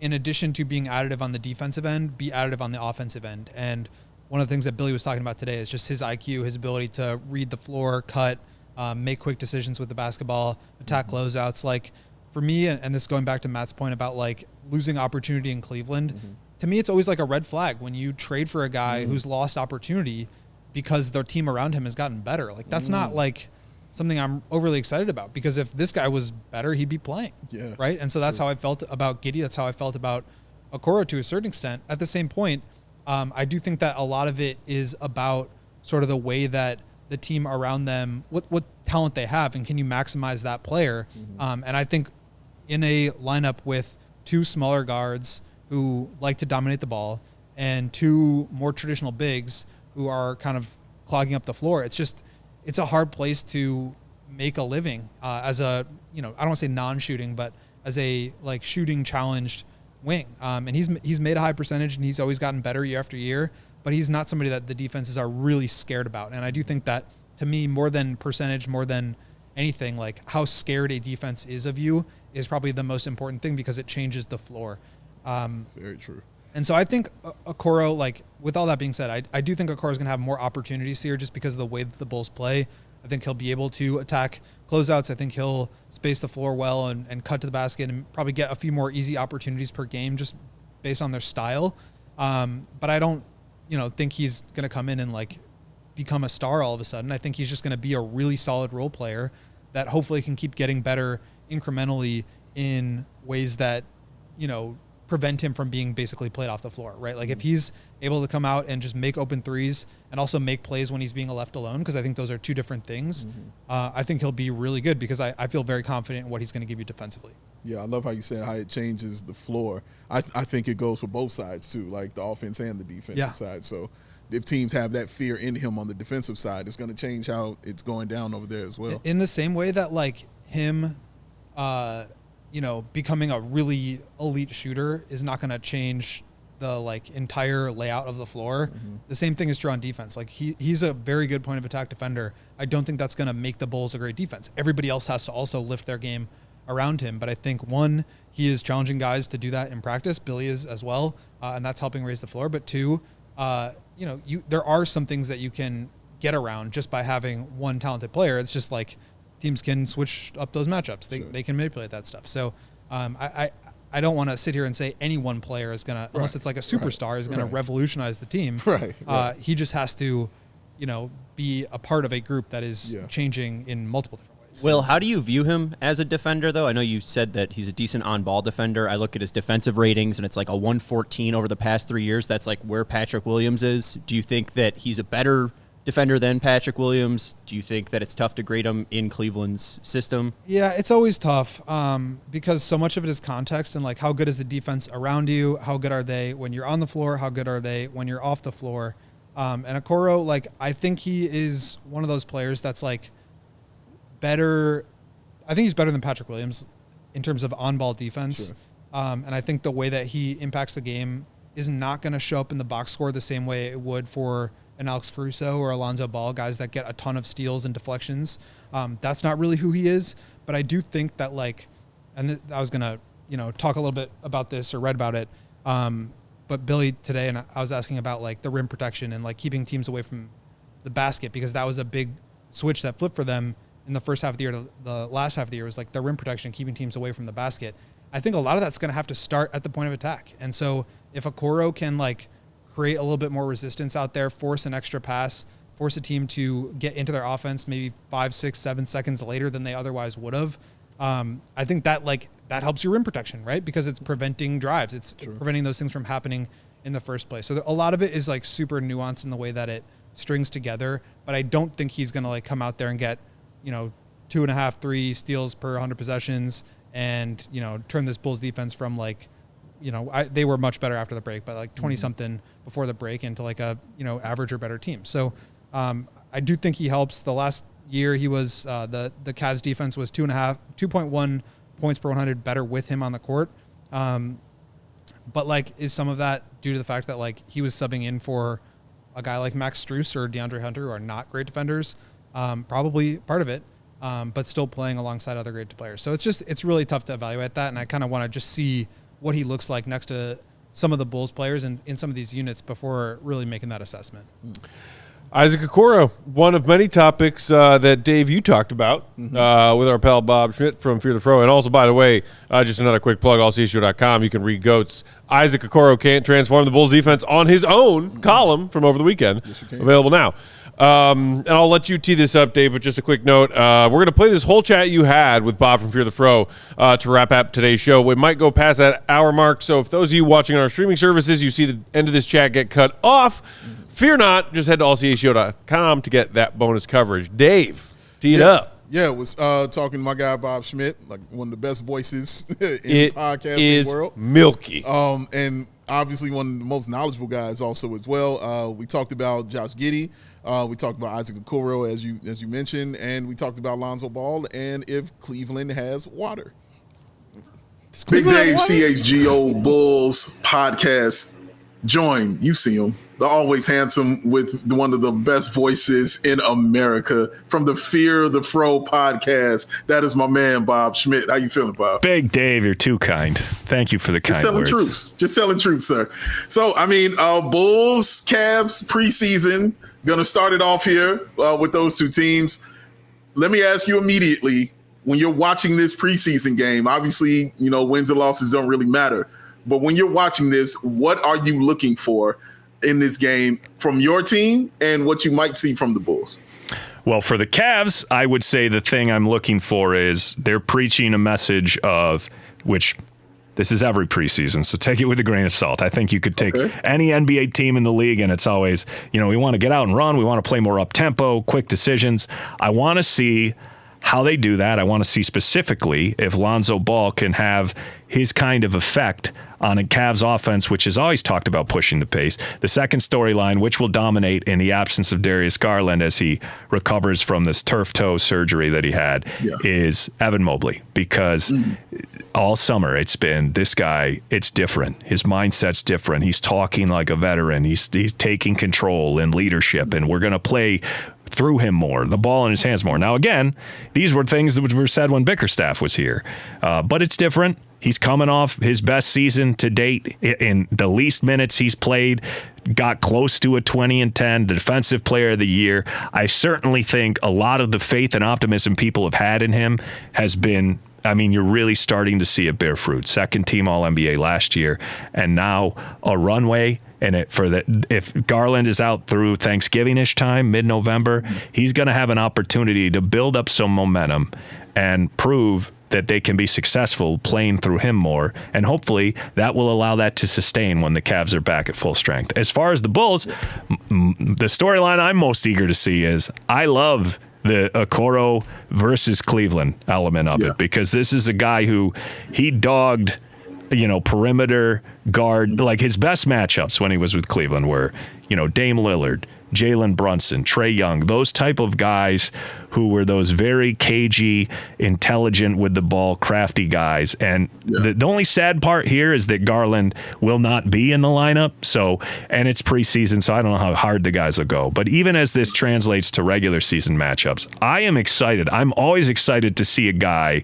[SPEAKER 3] in addition to being additive on the defensive end, be additive on the offensive end? And one of the things that Billy was talking about today is just his IQ, his ability to read the floor, cut, make quick decisions with the basketball, attack closeouts. Like, for me, and this is going back to Matt's point about, like, losing opportunity in Cleveland, to me, it's always like a red flag when you trade for a guy who's lost opportunity because their team around him has gotten better. Like, that's not, like, something I'm overly excited about, because if this guy was better, he'd be playing. Yeah. Right. And so that's how I felt about Giddey. That's how I felt about Okoro to a certain extent. At the same point, I do think that a lot of it is about sort of the way that the team around them, what talent they have, and can you maximize that player? And I think in a lineup with two smaller guards who like to dominate the ball and two more traditional bigs who are kind of clogging up the floor, it's a hard place to make a living as a, I don't want to say non-shooting, but as a, like, shooting challenged wing. And he's made a high percentage, and he's always gotten better year after year, but he's not somebody that the defenses are really scared about. And I do think that to me, more than percentage, more than anything, like how scared a defense is of you is probably the most important thing because it changes the floor.
[SPEAKER 2] Very true.
[SPEAKER 3] And so I think Okoro, like with all that being said, I do think Okoro is going to have more opportunities here just because of the way that the Bulls play. I think he'll be able to attack closeouts. I think he'll space the floor well and cut to the basket and probably get a few more easy opportunities per game just based on their style. But I don't, think he's going to come in and like become a star all of a sudden. I think he's just going to be a really solid role player that hopefully can keep getting better incrementally in ways that, prevent him from being basically played off the floor, right? Like if he's able to come out and just make open threes and also make plays when he's being left alone, because I think those are two different things, I think he'll be really good because I feel very confident in what he's going to give you defensively.
[SPEAKER 2] Yeah, I love how you said how it changes the floor. I think it goes for both sides too, like the offense and the defensive side. So if teams have that fear in him on the defensive side, it's going to change how it's going down over there as well.
[SPEAKER 3] In the same way that like him, becoming a really elite shooter is not going to change the like entire layout of the floor. The same thing is true on defense. Like he's a very good point of attack defender. I don't think that's going to make the Bulls a great defense. Everybody else has to also lift their game around him. But I think one, he is challenging guys to do that in practice. Billy is as well. And that's helping raise the floor. But two, there are some things that you can get around just by having one talented player. It's just like teams can switch up those matchups. They can manipulate that stuff. So I don't want to sit here and say any one player is going to, unless it's like a superstar, is going to revolutionize the team. He just has to, be a part of a group that is changing in multiple different ways.
[SPEAKER 4] Will, how do you view him as a defender, though? I know you said that he's a decent on-ball defender. I look at his defensive ratings, and it's like a 114 over the past 3 years. That's like where Patrick Williams is. Do you think that he's a better defender than Patrick Williams? Do you think that it's tough to grade him in Cleveland's system?
[SPEAKER 3] Yeah, it's always tough because so much of it is context and like how good is the defense around you? How good are they when you're on the floor? How good are they when you're off the floor? And Okoro, like I think he is one of those players that's like better. I think he's better than Patrick Williams in terms of on-ball defense. And I think the way that he impacts the game is not going to show up in the box score the same way it would for an Alex Caruso or Alonzo Ball, guys that get a ton of steals and deflections. That's not really who he is, but I do think that like, and I was going to, talk a little bit about this or read about it. But Billy today, and I was asking about like the rim protection and like keeping teams away from the basket, because that was a big switch that flipped for them in the first half of the year to the last half of the year was like the rim protection, keeping teams away from the basket. I think a lot of that's going to have to start at the point of attack. And so if Okoro can like create a little bit more resistance out there, force an extra pass, force a team to get into their offense maybe 5, 6, 7 seconds later than they otherwise would have. I think that that helps your rim protection, right? Because it's preventing drives. It's preventing those things from happening in the first place. So a lot of it is like super nuanced in the way that it strings together, but I don't think he's going to like come out there and get, 2.5, 3 steals per 100 possessions and, turn this Bulls defense from like, they were much better after the break, but like 20 something before the break into like a, average or better team. So I do think he helps. The last year he was, the Cavs defense was 2.1 points per 100 better with him on the court. But like, is some of that due to the fact that like he was subbing in for a guy like Max Strus or DeAndre Hunter, who are not great defenders? Probably part of it, but still playing alongside other great players. So it's really tough to evaluate that. And I kind of want to just see what he looks like next to some of the Bulls players and in some of these units before really making that assessment.
[SPEAKER 1] Isaac Okoro, one of many topics that, Dave, you talked about with our pal Bob Schmidt from Fear the Fro. And also, by the way, just another quick plug, ALLCITY.com. You can read Goats. Isaac Okoro can't transform the Bulls defense on his own column from over the weekend. Yes, available now. And I'll let you tee this up, Dave, but just a quick note. We're going to play this whole chat you had with Bob from Fear the Fro to wrap up today's show. We might go past that hour mark, so if those of you watching on our streaming services, you see the end of this chat get cut off, fear not. Just head to ALLCITY.com to get that bonus coverage. Dave, tee it up.
[SPEAKER 2] Yeah, was talking to my guy Bob Schmidt, like one of the best voices in the podcasting world.
[SPEAKER 1] Milky.
[SPEAKER 2] And obviously one of the most knowledgeable guys also as well. We talked about Josh Giddey. We talked about Isaac Okoro, as you mentioned, and we talked about Lonzo Ball and if Cleveland has water.
[SPEAKER 12] Big Dave CHGO Bulls podcast. Join, you see him,
[SPEAKER 2] the always handsome with one of the best voices in America from the Fear the Fro podcast. That is my man, Bob Schmidt. How you feeling, Bob?
[SPEAKER 12] Big Dave, you're too kind. Thank you for the kind words.
[SPEAKER 2] Just telling truths, sir. So, I mean, Bulls, Cavs, preseason, going to start it off here with those two teams. Let me ask you immediately, when you're watching this preseason game, obviously, wins and losses don't really matter. But when you're watching this, what are you looking for in this game from your team and what you might see from the Bulls?
[SPEAKER 12] Well, for the Cavs, I would say the thing I'm looking for is they're preaching a message of which this is every preseason, so take it with a grain of salt. I think you could take any NBA team in the league, and it's always, we want to get out and run. We want to play more up-tempo, quick decisions. I want to see how they do that. I want to see specifically if Lonzo Ball can have his kind of effect on a Cavs offense, which has always talked about pushing the pace. The second storyline, which will dominate in the absence of Darius Garland as he recovers from this turf toe surgery that he had, is Evan Mobley. Because all summer it's been, this guy, it's different. His mindset's different. He's talking like a veteran. He's taking control and leadership, and we're going to play through him more, the ball in his hands more. Now, again, these were things that were said when Bickerstaff was here, but it's different. He's coming off his best season to date in the least minutes he's played, got close to a 20-10, defensive player of the year. I certainly think a lot of the faith and optimism people have had in him has been, you're really starting to see it bear fruit. Second team All-NBA last year, and now a runway. And if Garland is out through Thanksgiving-ish time, mid-November, he's going to have an opportunity to build up some momentum and prove that they can be successful playing through him more. And hopefully that will allow that to sustain when the Cavs are back at full strength. As far as the Bulls, the storyline I'm most eager to see is I love the Okoro versus Cleveland element of it, because this is a guy who he dogged perimeter guard. Like his best matchups when he was with Cleveland were, Dame Lillard, Jalen Brunson, Trae Young, those type of guys who were those very cagey, intelligent with the ball, crafty guys. And the only sad part here is that Garland will not be in the lineup. And it's preseason, so I don't know how hard the guys will go. But even as this translates to regular season matchups, I am excited. I'm always excited to see a guy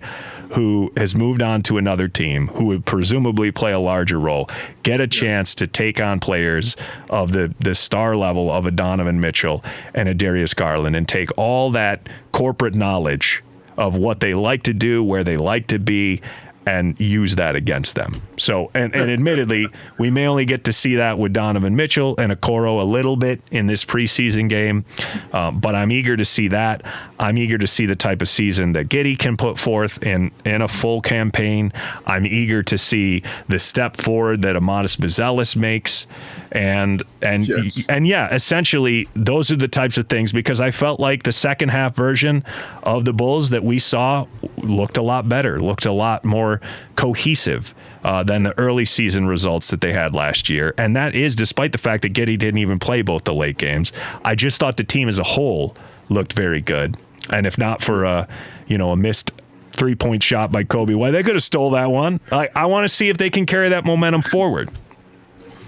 [SPEAKER 12] who has moved on to another team, who would presumably play a larger role, get a chance to take on players of the star level of a Donovan Mitchell and a Darius Garland, and take all that corporate knowledge of what they like to do, where they like to be, and use that against them. So, and admittedly, we may only get to see that with Donovan Mitchell and Okoro a little bit in this preseason game, but I'm eager to see that. I'm eager to see the type of season that Giddey can put forth in a full campaign. I'm eager to see the step forward that Amadis Buzelis makes. And essentially those are the types of things, because I felt like the second half version of the Bulls that we saw looked a lot better, looked a lot more cohesive than the early season results that they had last year. And that is despite the fact that Giddey didn't even play both the late games. I just thought the team as a whole looked very good. And if not for a missed 3-point shot by Kobe White, they could have stole that one. I want to see if they can carry that momentum forward.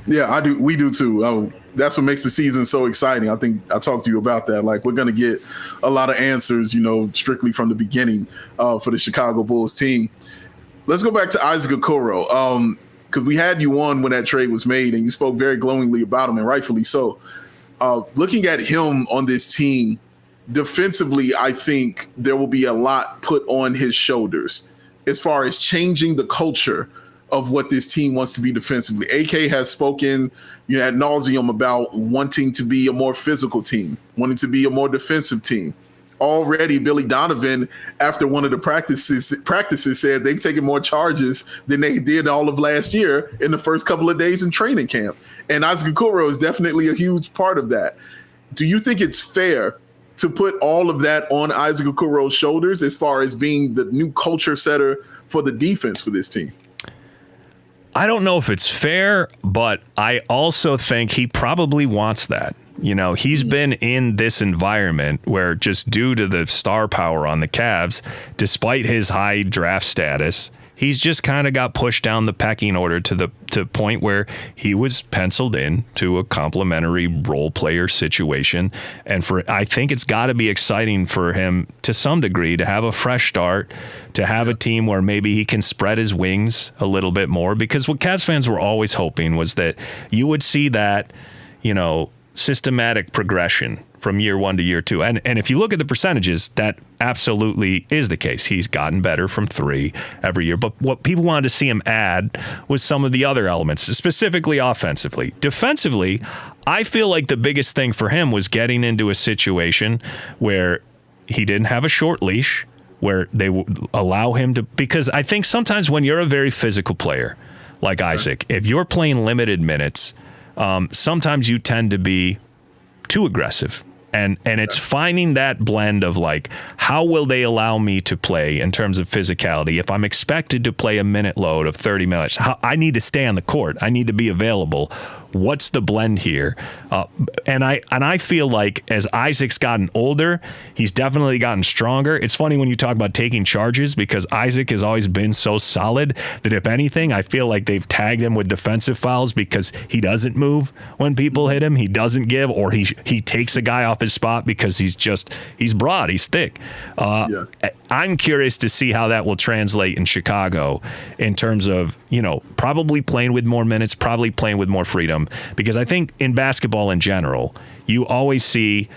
[SPEAKER 2] Yeah, I do. We do too. That's what makes the season so exciting. I think I talked to you about that. Like, we're going to get a lot of answers, strictly from the beginning for the Chicago Bulls team. Let's go back to Isaac Okoro, because we had you on when that trade was made, and you spoke very glowingly about him, and rightfully so. Looking at him on this team, defensively, I think there will be a lot put on his shoulders as far as changing the culture of what this team wants to be defensively. AK has spoken ad nauseum about wanting to be a more physical team, wanting to be a more defensive team. Already, Billy Donovan, after one of the practices said they've taken more charges than they did all of last year in the first couple of days in training camp. And Isaac Okoro is definitely a huge part of that. Do you think it's fair to put all of that on Isaac Okoro's shoulders as far as being the new culture setter for the defense for this team?
[SPEAKER 12] I don't know if it's fair, but I also think he probably wants that. He's been in this environment where, just due to the star power on the Cavs, despite his high draft status, he's just kind of got pushed down the pecking order to the point where he was penciled in to a complimentary role player situation. And I think it's got to be exciting for him to some degree to have a fresh start, to have a team where maybe he can spread his wings a little bit more, because what Cavs fans were always hoping was that you would see that, systematic progression from year one to year two. And if you look at the percentages, that absolutely is the case. He's gotten better from three every year. But what people wanted to see him add was some of the other elements, specifically offensively. Defensively, I feel like the biggest thing for him was getting into a situation where he didn't have a short leash, where they would allow him to, because I think sometimes when you're a very physical player like Isaac, if you're playing limited minutes, sometimes you tend to be too aggressive. And it's finding that blend of like, how will they allow me to play in terms of physicality? If I'm expected to play a minute load of 30 minutes, I need to stay on the court. I need to be available. What's the blend here? And I feel like as Isaac's gotten older, he's definitely gotten stronger. It's funny when you talk about taking charges, because Isaac has always been so solid that if anything, I feel like they've tagged him with defensive fouls because he doesn't move when people hit him. He doesn't give, or he takes a guy off his spot because he's broad, he's thick. I'm curious to see how that will translate in Chicago in terms of, probably playing with more minutes, probably playing with more freedom. Because I think in basketball in general, you always see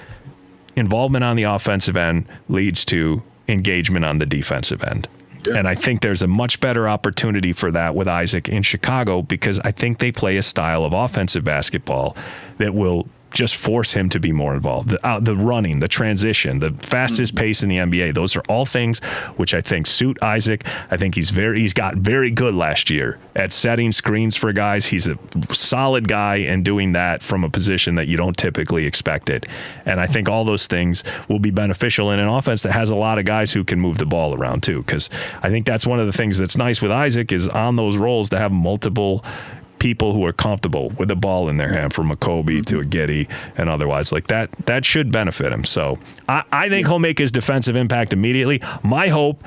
[SPEAKER 12] involvement on the offensive end leads to engagement on the defensive end. Yeah. And I think there's a much better opportunity for that with Isaac in Chicago, because I think they play a style of offensive basketball that will just force him to be more involved. The running, the transition, the fastest pace in the NBA, those are all things which I think suit Isaac. I think he's got very good last year at setting screens for guys. He's a solid guy and doing that from a position that you don't typically expect it. And I think all those things will be beneficial in an offense that has a lot of guys who can move the ball around too. Because I think that's one of the things that's nice with Isaac is on those roles to have multiple people who are comfortable with the ball in their hand, from a Kobe to a Giddey and otherwise like that should benefit him. So I think he'll make his defensive impact immediately. My hope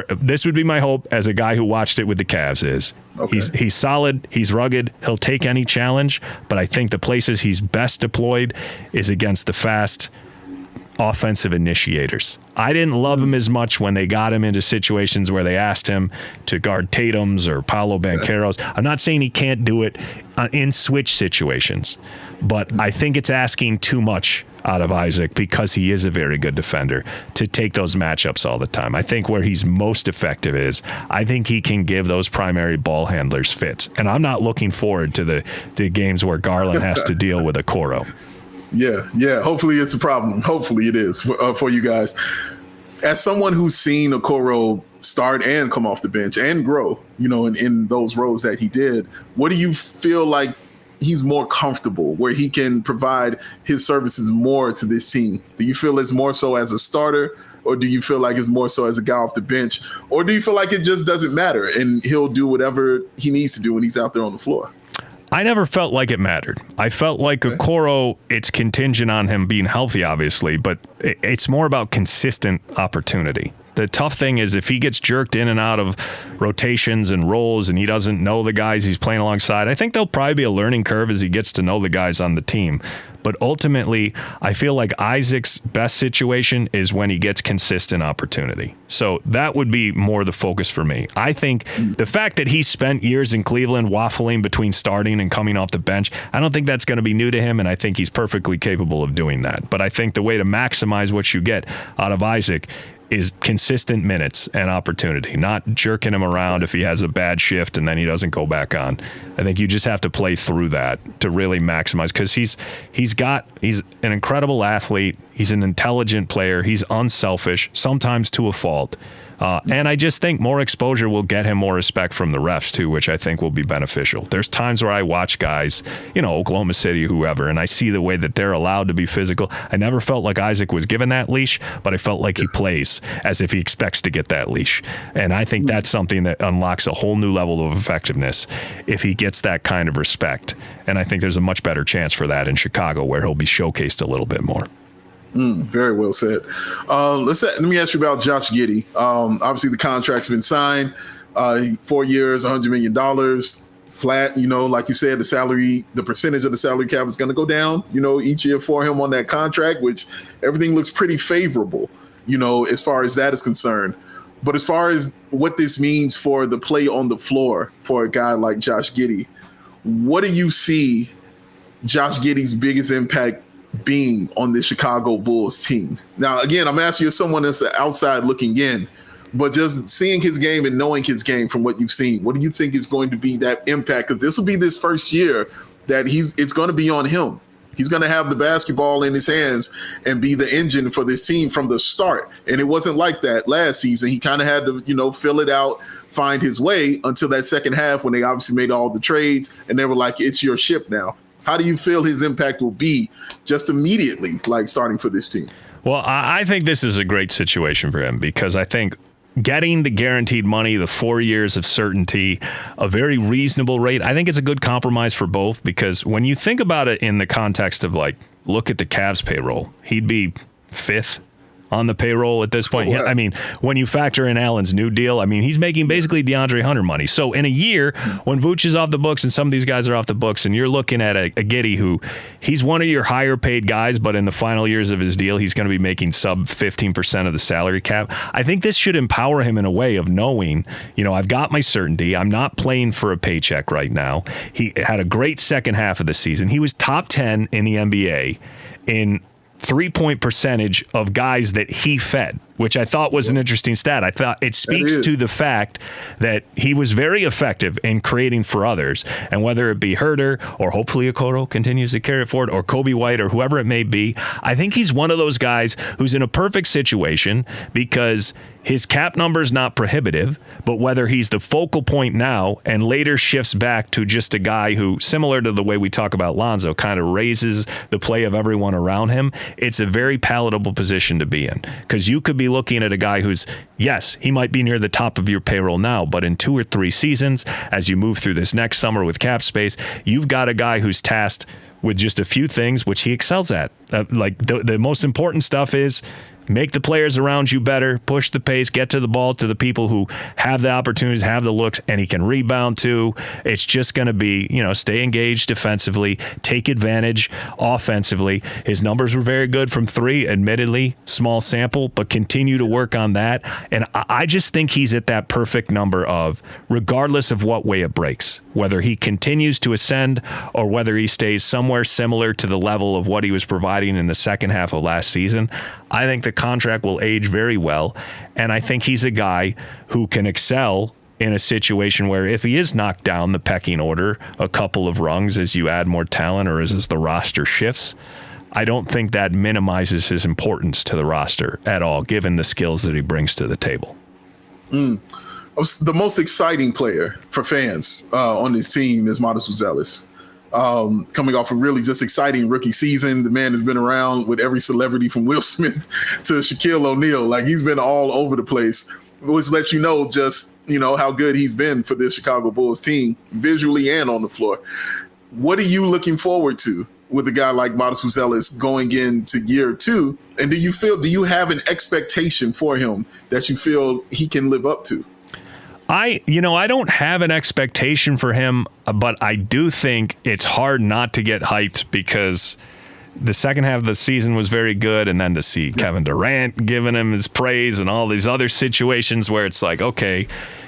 [SPEAKER 12] this would be my hope as a guy who watched it with the Cavs is he's solid, he's rugged, he'll take any challenge, but I think the places he's best deployed is against the fast offensive initiators. I didn't love him as much when they got him into situations where they asked him to guard Tatum's or Paolo Banchero's. I'm not saying he can't do it in switch situations, but I think it's asking too much out of Isaac, because he is a very good defender, to take those matchups all the time. I think where he's most effective is, I think he can give those primary ball handlers fits. And I'm not looking forward to the games where Garland has to deal with Okoro.
[SPEAKER 2] Yeah. Hopefully it's a problem. Hopefully it is for you guys. As someone who's seen Okoro start and come off the bench and grow, in those roles that he did, what do you feel like he's more comfortable, where he can provide his services more to this team? Do you feel it's more so as a starter, or do you feel like it's more so as a guy off the bench, or do you feel like it just doesn't matter and he'll do whatever he needs to do when he's out there on the floor?
[SPEAKER 12] I never felt like it mattered. I felt like Okoro, it's contingent on him being healthy, obviously, but it's more about consistent opportunity. The tough thing is if he gets jerked in and out of rotations and roles and he doesn't know the guys he's playing alongside, I think there'll probably be a learning curve as he gets to know the guys on the team. But ultimately, I feel like Isaac's best situation is when he gets consistent opportunity. So that would be more the focus for me. I think the fact that he spent years in Cleveland waffling between starting and coming off the bench, I don't think that's going to be new to him, and I think he's perfectly capable of doing that. But I think the way to maximize what you get out of Isaac is consistent minutes and opportunity, not jerking him around if he has a bad shift and then he doesn't go back on. I think you just have to play through that to really maximize, because he's an incredible athlete. He's an intelligent player. He's unselfish, sometimes to a fault. And I just think more exposure will get him more respect from the refs too, which I think will be beneficial. There's times where I watch guys, Oklahoma City, whoever, and I see the way that they're allowed to be physical. I never felt like Isaac was given that leash, but I felt like he plays as if he expects to get that leash. And I think that's something that unlocks a whole new level of effectiveness if he gets that kind of respect. And I think there's a much better chance for that in Chicago, where he'll be showcased a little bit more.
[SPEAKER 2] Very well said. Let me ask you about Josh Giddey. Obviously, the contract's been signed. 4 years, $100 million flat. Like you said, the percentage of the salary cap is going to go down, each year for him on that contract, which everything looks pretty favorable, as far as that is concerned. But as far as what this means for the play on the floor for a guy like Josh Giddey, what do you see Josh Giddey's biggest impact being on the Chicago Bulls team? Now, again, I'm asking you as someone that's outside looking in, but just seeing his game and knowing his game from what you've seen, what do you think is going to be that impact? Because this will be this first year that it's going to be on him. He's going to have the basketball in his hands and be the engine for this team from the start. And it wasn't like that last season. He kind of had to, fill it out, find his way until that second half when they obviously made all the trades and they were like, it's your ship now. How do you feel his impact will be just immediately, like starting for this team?
[SPEAKER 12] Well, I think this is a great situation for him because I think getting the guaranteed money, the 4 years of certainty, a very reasonable rate, I think it's a good compromise for both because when you think about it in the context of look at the Cavs payroll, he'd be fifth on the payroll at this point. I mean, when you factor in Allen's new deal, he's making basically DeAndre Hunter money. So in a year, when Vooch is off the books and some of these guys are off the books, and you're looking at a Giddey who he's one of your higher paid guys, but in the final years of his deal, he's going to be making sub 15% of the salary cap. I think this should empower him in a way of knowing, I've got my certainty. I'm not playing for a paycheck right now. He had a great second half of the season. He was top 10 in the NBA in 3-point percentage of guys that he fed, which I thought was an interesting stat. I thought it speaks to the fact that he was very effective in creating for others. And whether it be Herter or hopefully Okoro continues to carry it forward or Kobe White or whoever it may be, I think he's one of those guys who's in a perfect situation because his cap number is not prohibitive, but whether he's the focal point now and later shifts back to just a guy who, similar to the way we talk about Lonzo, kind of raises the play of everyone around him, it's a very palatable position to be in because you could be looking at a guy who's, yes, he might be near the top of your payroll now, but in 2 or 3 seasons, as you move through this next summer with cap space, you've got a guy who's tasked with just a few things, which he excels at. The most important stuff is make the players around you better, push the pace, get to the ball to the people who have the opportunities, have the looks, and he can rebound too. It's just going to be, stay engaged defensively, take advantage offensively. His numbers were very good from 3, admittedly, small sample, but continue to work on that. And I just think he's at that perfect number of, regardless of what way it breaks, whether he continues to ascend or whether he stays somewhere similar to the level of what he was providing in the second half of last season, I think the contract will age very well. And I think he's a guy who can excel in a situation where if he is knocked down the pecking order a couple of rungs as you add more talent or as the roster shifts, I don't think that minimizes his importance to the roster at all, given the skills that he brings to the table.
[SPEAKER 2] The most exciting player for fans on this team is Modest Uzelis. Coming off a really just exciting rookie season. The man has been around with every celebrity from Will Smith to Shaquille O'Neal. He's been all over the place, which lets you know just, how good he's been for this Chicago Bulls team, visually and on the floor. What are you looking forward to with a guy like Modest Uzelis going into year 2? And do you have an expectation for him that you feel he can live up to?
[SPEAKER 12] I don't have an expectation for him, but I do think it's hard not to get hyped because the second half of the season was very good. And then to see Kevin Durant giving him his praise and all these other situations where it's like, okay,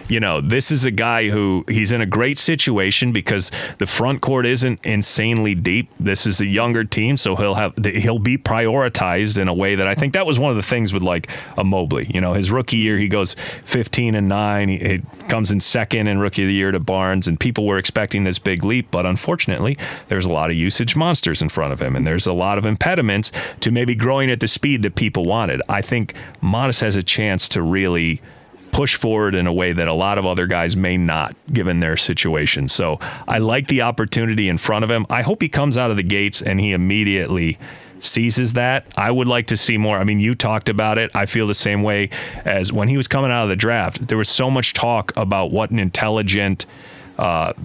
[SPEAKER 12] this is a guy who he's in a great situation because the front court isn't insanely deep. This is a younger team, so he'll be prioritized in a way that I think that was one of the things with a Mobley. His rookie year, he goes 15-9. He comes in second in rookie of the year to Barnes, and people were expecting this big leap, but unfortunately, there's a lot of usage monsters in front of him, and there's a lot of impediments to maybe growing at the speed that people wanted. I think Modest has a chance to really push forward in a way that a lot of other guys may not, given their situation. So I like the opportunity in front of him. I hope he comes out of the gates and he immediately seizes that. I would like to see more. You talked about it. I feel the same way as when he was coming out of the draft. There was so much talk about what an intelligent,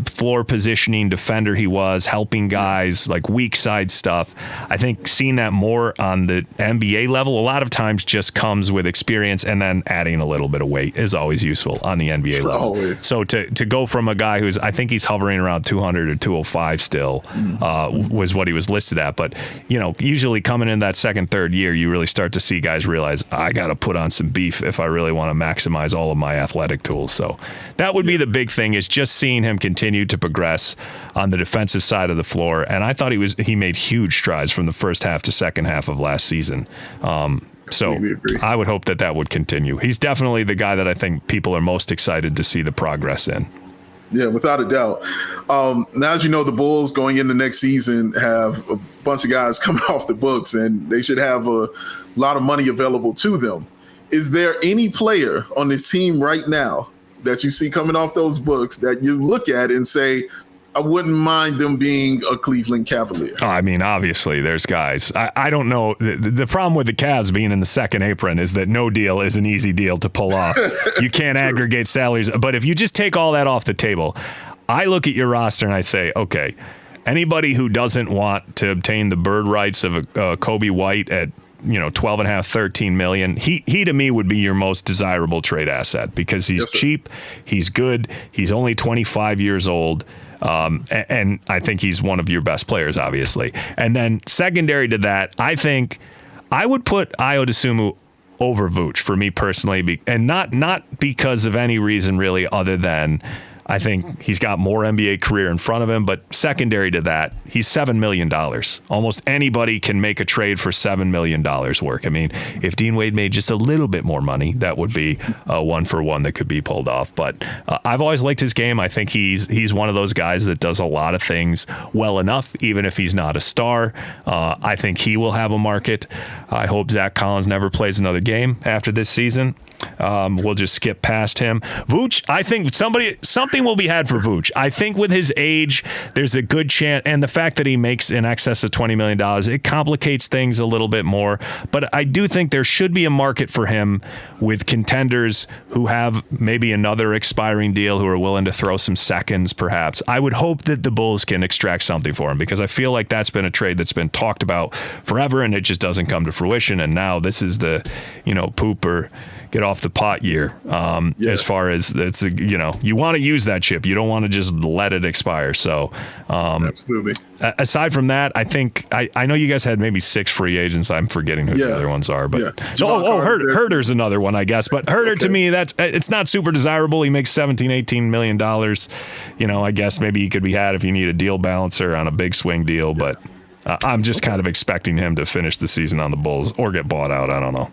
[SPEAKER 12] floor positioning defender he was, helping guys, like weak side stuff. I think seeing that more on the NBA level a lot of times just comes with experience, and then adding a little bit of weight is always useful on the NBA level.
[SPEAKER 2] Always.
[SPEAKER 12] So to go from a guy who's, I think he's hovering around 200 or 205 still, was what he was listed at. But, usually coming in that second, third year, you really start to see guys realize, I got to put on some beef if I really want to maximize all of my athletic tools. So that would be the big thing, is just seeing him continue to progress on the defensive side of the floor. And I thought he made huge strides from the first half to second half of last season. So I would hope that would continue. He's definitely the guy that I think people are most excited to see the progress in.
[SPEAKER 2] Yeah, without a doubt. Now, as you know, the Bulls going into next season have a bunch of guys coming off the books, and they should have a lot of money available to them. Is there any player on this team right now that you see coming off those books that you look at and say, I wouldn't mind them being a Cleveland Cavalier?
[SPEAKER 12] I mean, obviously, there's guys. I don't know. The problem with the Cavs being in the second apron is that no deal is an easy deal to pull off. You can't aggregate salaries. But if you just take all that off the table, I look at your roster and I say, okay, anybody who doesn't want to obtain the bird rights of a Kobe White at 12 and a half, 13 million. He to me would be your most desirable trade asset, because he's cheap, he's good, he's only 25 years old. And I think he's one of your best players, obviously. And then secondary to that, I think I would put Ayo Dosunmu over Vooch for me personally, and not because of any reason really other than I think he's got more NBA career in front of him, but secondary to that, he's $7 million. Almost anybody can make a trade for $7 million work. I mean, if Dean Wade made just a little bit more money, that would be a 1-for-1 that could be pulled off. But I've always liked his game. I think he's one of those guys that does a lot of things well enough, even if he's not a star. I think he will have a market. I hope Zach Collins never plays another game after this season. We'll just skip past him. Vooch, I think something will be had for Vooch. I think with his age, there's a good chance, and the fact that he makes in excess of $20 million, it complicates things a little bit more. But I do think there should be a market for him with contenders who have maybe another expiring deal, who are willing to throw some seconds, perhaps. I would hope that the Bulls can extract something for him, because I feel like that's been a trade that's been talked about forever, and it just doesn't come to fruition. And now this is the, poop or get off the pot year. As far as it's, you want to use that chip. You don't want to just let it expire. So,
[SPEAKER 2] absolutely.
[SPEAKER 12] Aside from that, I think I know you guys had maybe 6 free agents. I'm forgetting who the other ones are, but Herder's another one, I guess. But Herder to me, it's not super desirable. He makes $17-18 million. I guess maybe he could be had if you need a deal balancer on a big swing deal. But I'm just kind of expecting him to finish the season on the Bulls or get bought out. I don't know.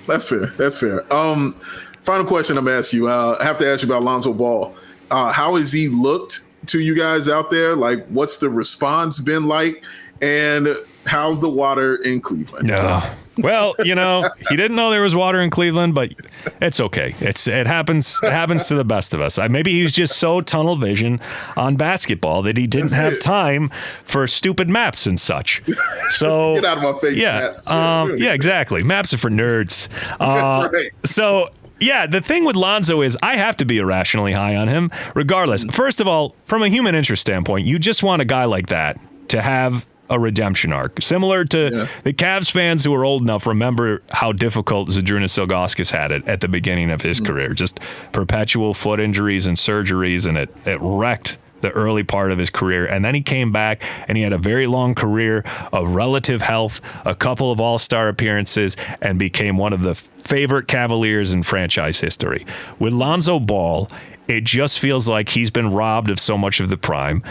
[SPEAKER 2] That's fair. Final question I'm going to ask you. I have to ask you about Lonzo Ball. How has he looked to you guys out there? Like, what's the response been like? And how's the water in Cleveland?
[SPEAKER 12] Yeah. Well, he didn't know there was water in Cleveland, but it's okay. It happens. It happens to the best of us. Maybe he was just so tunnel vision on basketball that he didn't have time for stupid maps and such. So
[SPEAKER 2] get out of my face.
[SPEAKER 12] Yeah.
[SPEAKER 2] Maps.
[SPEAKER 12] Yeah, exactly. Maps are for nerds.
[SPEAKER 2] That's right.
[SPEAKER 12] So. Yeah, the thing with Lonzo is I have to be irrationally high on him regardless. First of all, from a human interest standpoint, you just want a guy like that to have a redemption arc. Similar to the Cavs fans who are old enough remember how difficult Zydrunas Ilgauskas had it at the beginning of his career. Just perpetual foot injuries and surgeries, and it wrecked the early part of his career. And then he came back and he had a very long career of relative health, a couple of all-star appearances, and became one of the favorite Cavaliers in franchise history. With Lonzo Ball, it just feels like he's been robbed of so much of the prime.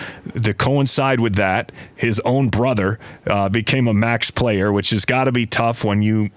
[SPEAKER 12] To coincide with that, his own brother became a max player, which has got to be tough when you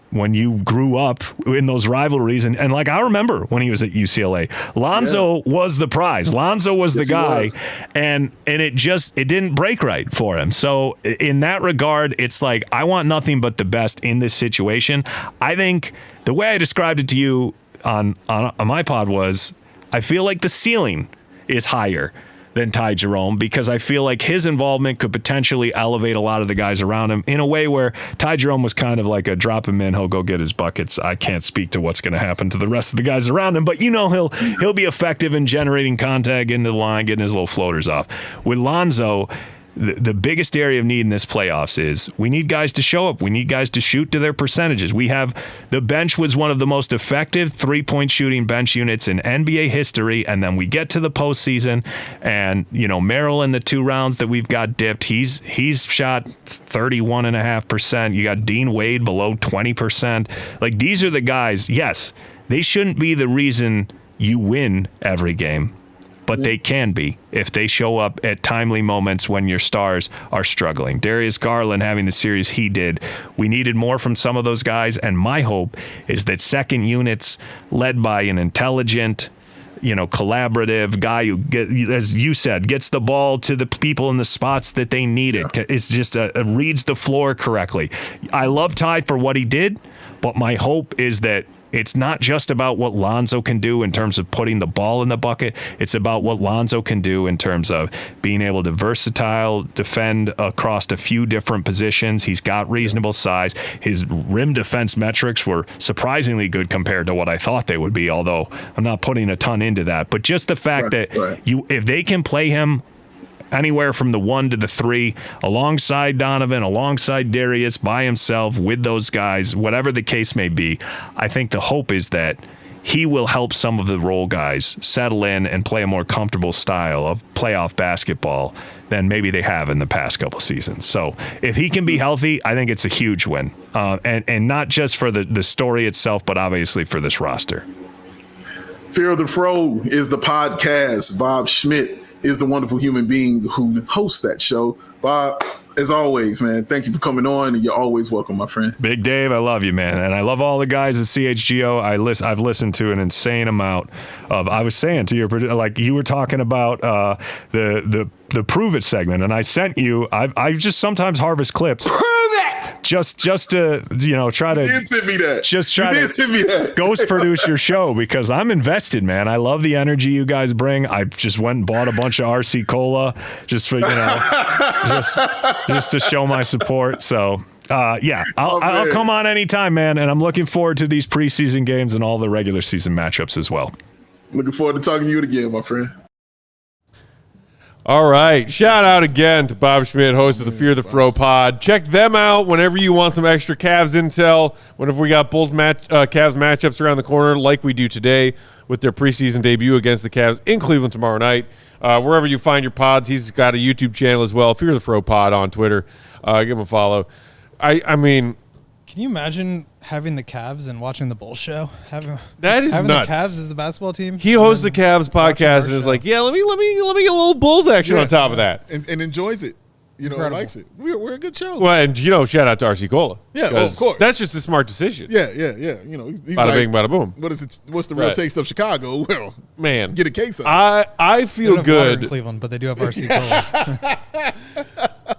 [SPEAKER 12] grew up in those rivalries. And like, I remember when he was at UCLA, Lonzo was the prize. Lonzo was the guy, and it didn't break right for him. So in that regard, it's like, I want nothing but the best in this situation. I think the way I described it to you on my pod was, I feel like the ceiling is higher than Ty Jerome, because I feel like his involvement could potentially elevate a lot of the guys around him in a way where Ty Jerome was kind of like a drop him in, he'll go get his buckets. I can't speak to what's going to happen to the rest of the guys around him, but he'll be effective in generating contact into the line, getting his little floaters off. With Lonzo, the biggest area of need in this playoffs is we need guys to show up. We need guys to shoot to their percentages. The bench was one of the most effective three-point shooting bench units in NBA history, and then we get to the postseason, and Merrill in the 2 rounds that we've got dipped, he's shot 31.5%. You got Dean Wade below 20%. Like, these are the guys, yes, they shouldn't be the reason you win every game, but they can be if they show up at timely moments when your stars are struggling. Darius Garland having the series he did, we needed more from some of those guys, and my hope is that second units led by an intelligent, collaborative guy who, as you said, gets the ball to the people in the spots that they need it. It's just reads the floor correctly. I love Ty for what he did, but my hope is that it's not just about what Lonzo can do in terms of putting the ball in the bucket. It's about what Lonzo can do in terms of being able to versatile defend across a few different positions. He's got reasonable size. His rim defense metrics were surprisingly good compared to what I thought they would be, although I'm not putting a ton into that. But just the fact that if they can play him anywhere from the 1 to the 3, alongside Donovan, alongside Darius, by himself, with those guys, whatever the case may be, I think the hope is that he will help some of the role guys settle in and play a more comfortable style of playoff basketball than maybe they have in the past couple seasons. So if he can be healthy, I think it's a huge win. And not just for the story itself, but obviously for this roster.
[SPEAKER 2] Fear the Fro is the podcast. Bob Schmidt is the wonderful human being who hosts that show. Bob, as always, man, thank you for coming on, and you're always welcome, my friend.
[SPEAKER 12] Big Dave, I love you, man, and I love all the guys at CHGO. I've listened to an insane amount of. I was saying to your, like you were talking about the Prove It segment, and I sent you. I just sometimes harvest clips. Prove it. Just to try to.
[SPEAKER 2] You did send me that.
[SPEAKER 12] Just try to ghost produce your show because I'm invested, man. I love the energy you guys bring. I just went and bought a bunch of RC Cola just for just to show my support. So. I'll come on anytime, man, and I'm looking forward to these preseason games and all the regular season matchups as well.
[SPEAKER 2] Looking forward to talking to you again, my friend.
[SPEAKER 1] All right. Shout out again to Bob Schmidt, host of the Fear the Fro pod. Check them out whenever you want some extra Cavs intel, whenever we got Bulls Cavs matchups around the corner like we do today with their preseason debut against the Cavs in Cleveland tomorrow night. Wherever you find your pods, he's got a YouTube channel as well, Fear the Fro pod on Twitter. Give him a follow. I mean,
[SPEAKER 3] can you imagine having the Cavs and watching the Bulls show?
[SPEAKER 1] That is
[SPEAKER 3] having
[SPEAKER 1] nuts.
[SPEAKER 3] The Cavs as the basketball team.
[SPEAKER 1] He hosts the Cavs podcast and is like, yeah, let me get a little Bulls action on top of that,
[SPEAKER 2] and enjoys it. Likes it. We're a good show.
[SPEAKER 1] Well, and shout out to RC Cola.
[SPEAKER 2] Yeah, of course.
[SPEAKER 1] That's just a smart decision.
[SPEAKER 2] Yeah. He's
[SPEAKER 1] bada bing, bada boom.
[SPEAKER 2] What's the real taste of Chicago? Well,
[SPEAKER 1] man,
[SPEAKER 2] get a case of it.
[SPEAKER 1] I feel
[SPEAKER 3] they don't have
[SPEAKER 1] good
[SPEAKER 3] water in Cleveland, but they do have RC Cola.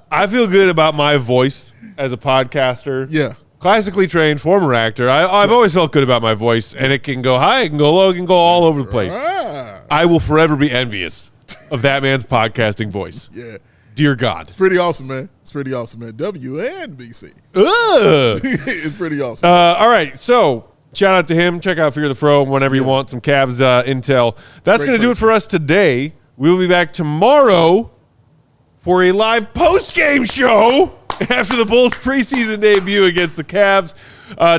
[SPEAKER 1] I feel good about my voice as a podcaster.
[SPEAKER 2] Yeah.
[SPEAKER 1] Classically trained, former actor. I've always felt good about my voice, and it can go high, it can go low, it can go all over the place. I will forever be envious of that man's podcasting voice.
[SPEAKER 2] Yeah.
[SPEAKER 1] Dear God.
[SPEAKER 2] It's pretty awesome, man. WNBC. It's pretty awesome.
[SPEAKER 1] All right, so shout out to him. Check out Fear the Fro whenever you want some Cavs intel. That's going to do it for us today. We will be back tomorrow for a live post-game show after the Bulls preseason debut against the Cavs.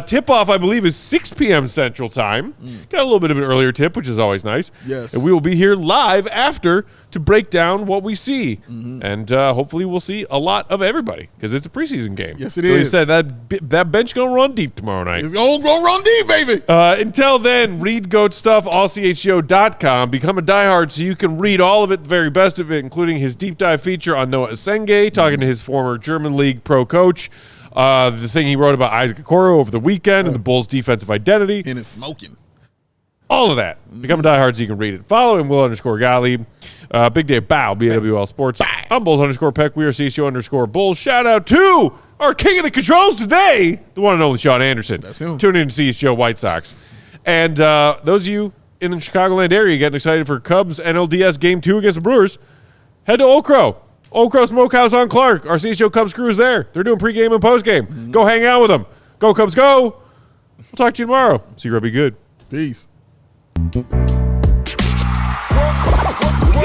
[SPEAKER 1] Tip-off, I believe, is 6 p.m. Central Time. Got a little bit of an earlier tip, which is always nice.
[SPEAKER 2] Yes.
[SPEAKER 1] And we will be here live after to break down what we see. And hopefully we'll see a lot of everybody because it's a preseason game.
[SPEAKER 2] Yes, it is.
[SPEAKER 1] He said that bench going to run deep tomorrow night.
[SPEAKER 2] It's going to run deep, baby.
[SPEAKER 1] Until then, read GOAT stuff, allchgo.com. Become a diehard so you can read all of it, the very best of it, including his deep dive feature on Noah Asenge, talking to his former German League pro coach. The thing he wrote about Isaac Okoro over the weekend and the Bulls' defensive identity.
[SPEAKER 2] And it's smoking.
[SPEAKER 1] All of that. Become a diehard so you can read it. Follow him, Will _Gottlieb. Big Dave Bow, BAWL Sports. I'm Bulls _Peck. We are CHGO _Bulls. Shout out to our king of the controls today, the one and only Sean Anderson.
[SPEAKER 2] That's him.
[SPEAKER 1] Tune in to CHGO White Sox. And those of you in the Chicagoland area getting excited for Cubs NLDS Game 2 against the Brewers, head to Okoro. Okoro Smokehouse on Clark. Our CHGO Cubs crew is there. They're doing pregame and postgame. Go hang out with them. Go Cubs, go. We'll talk to you tomorrow. See you, be good.
[SPEAKER 2] Peace.
[SPEAKER 13] We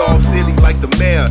[SPEAKER 13] all silly like the mayor.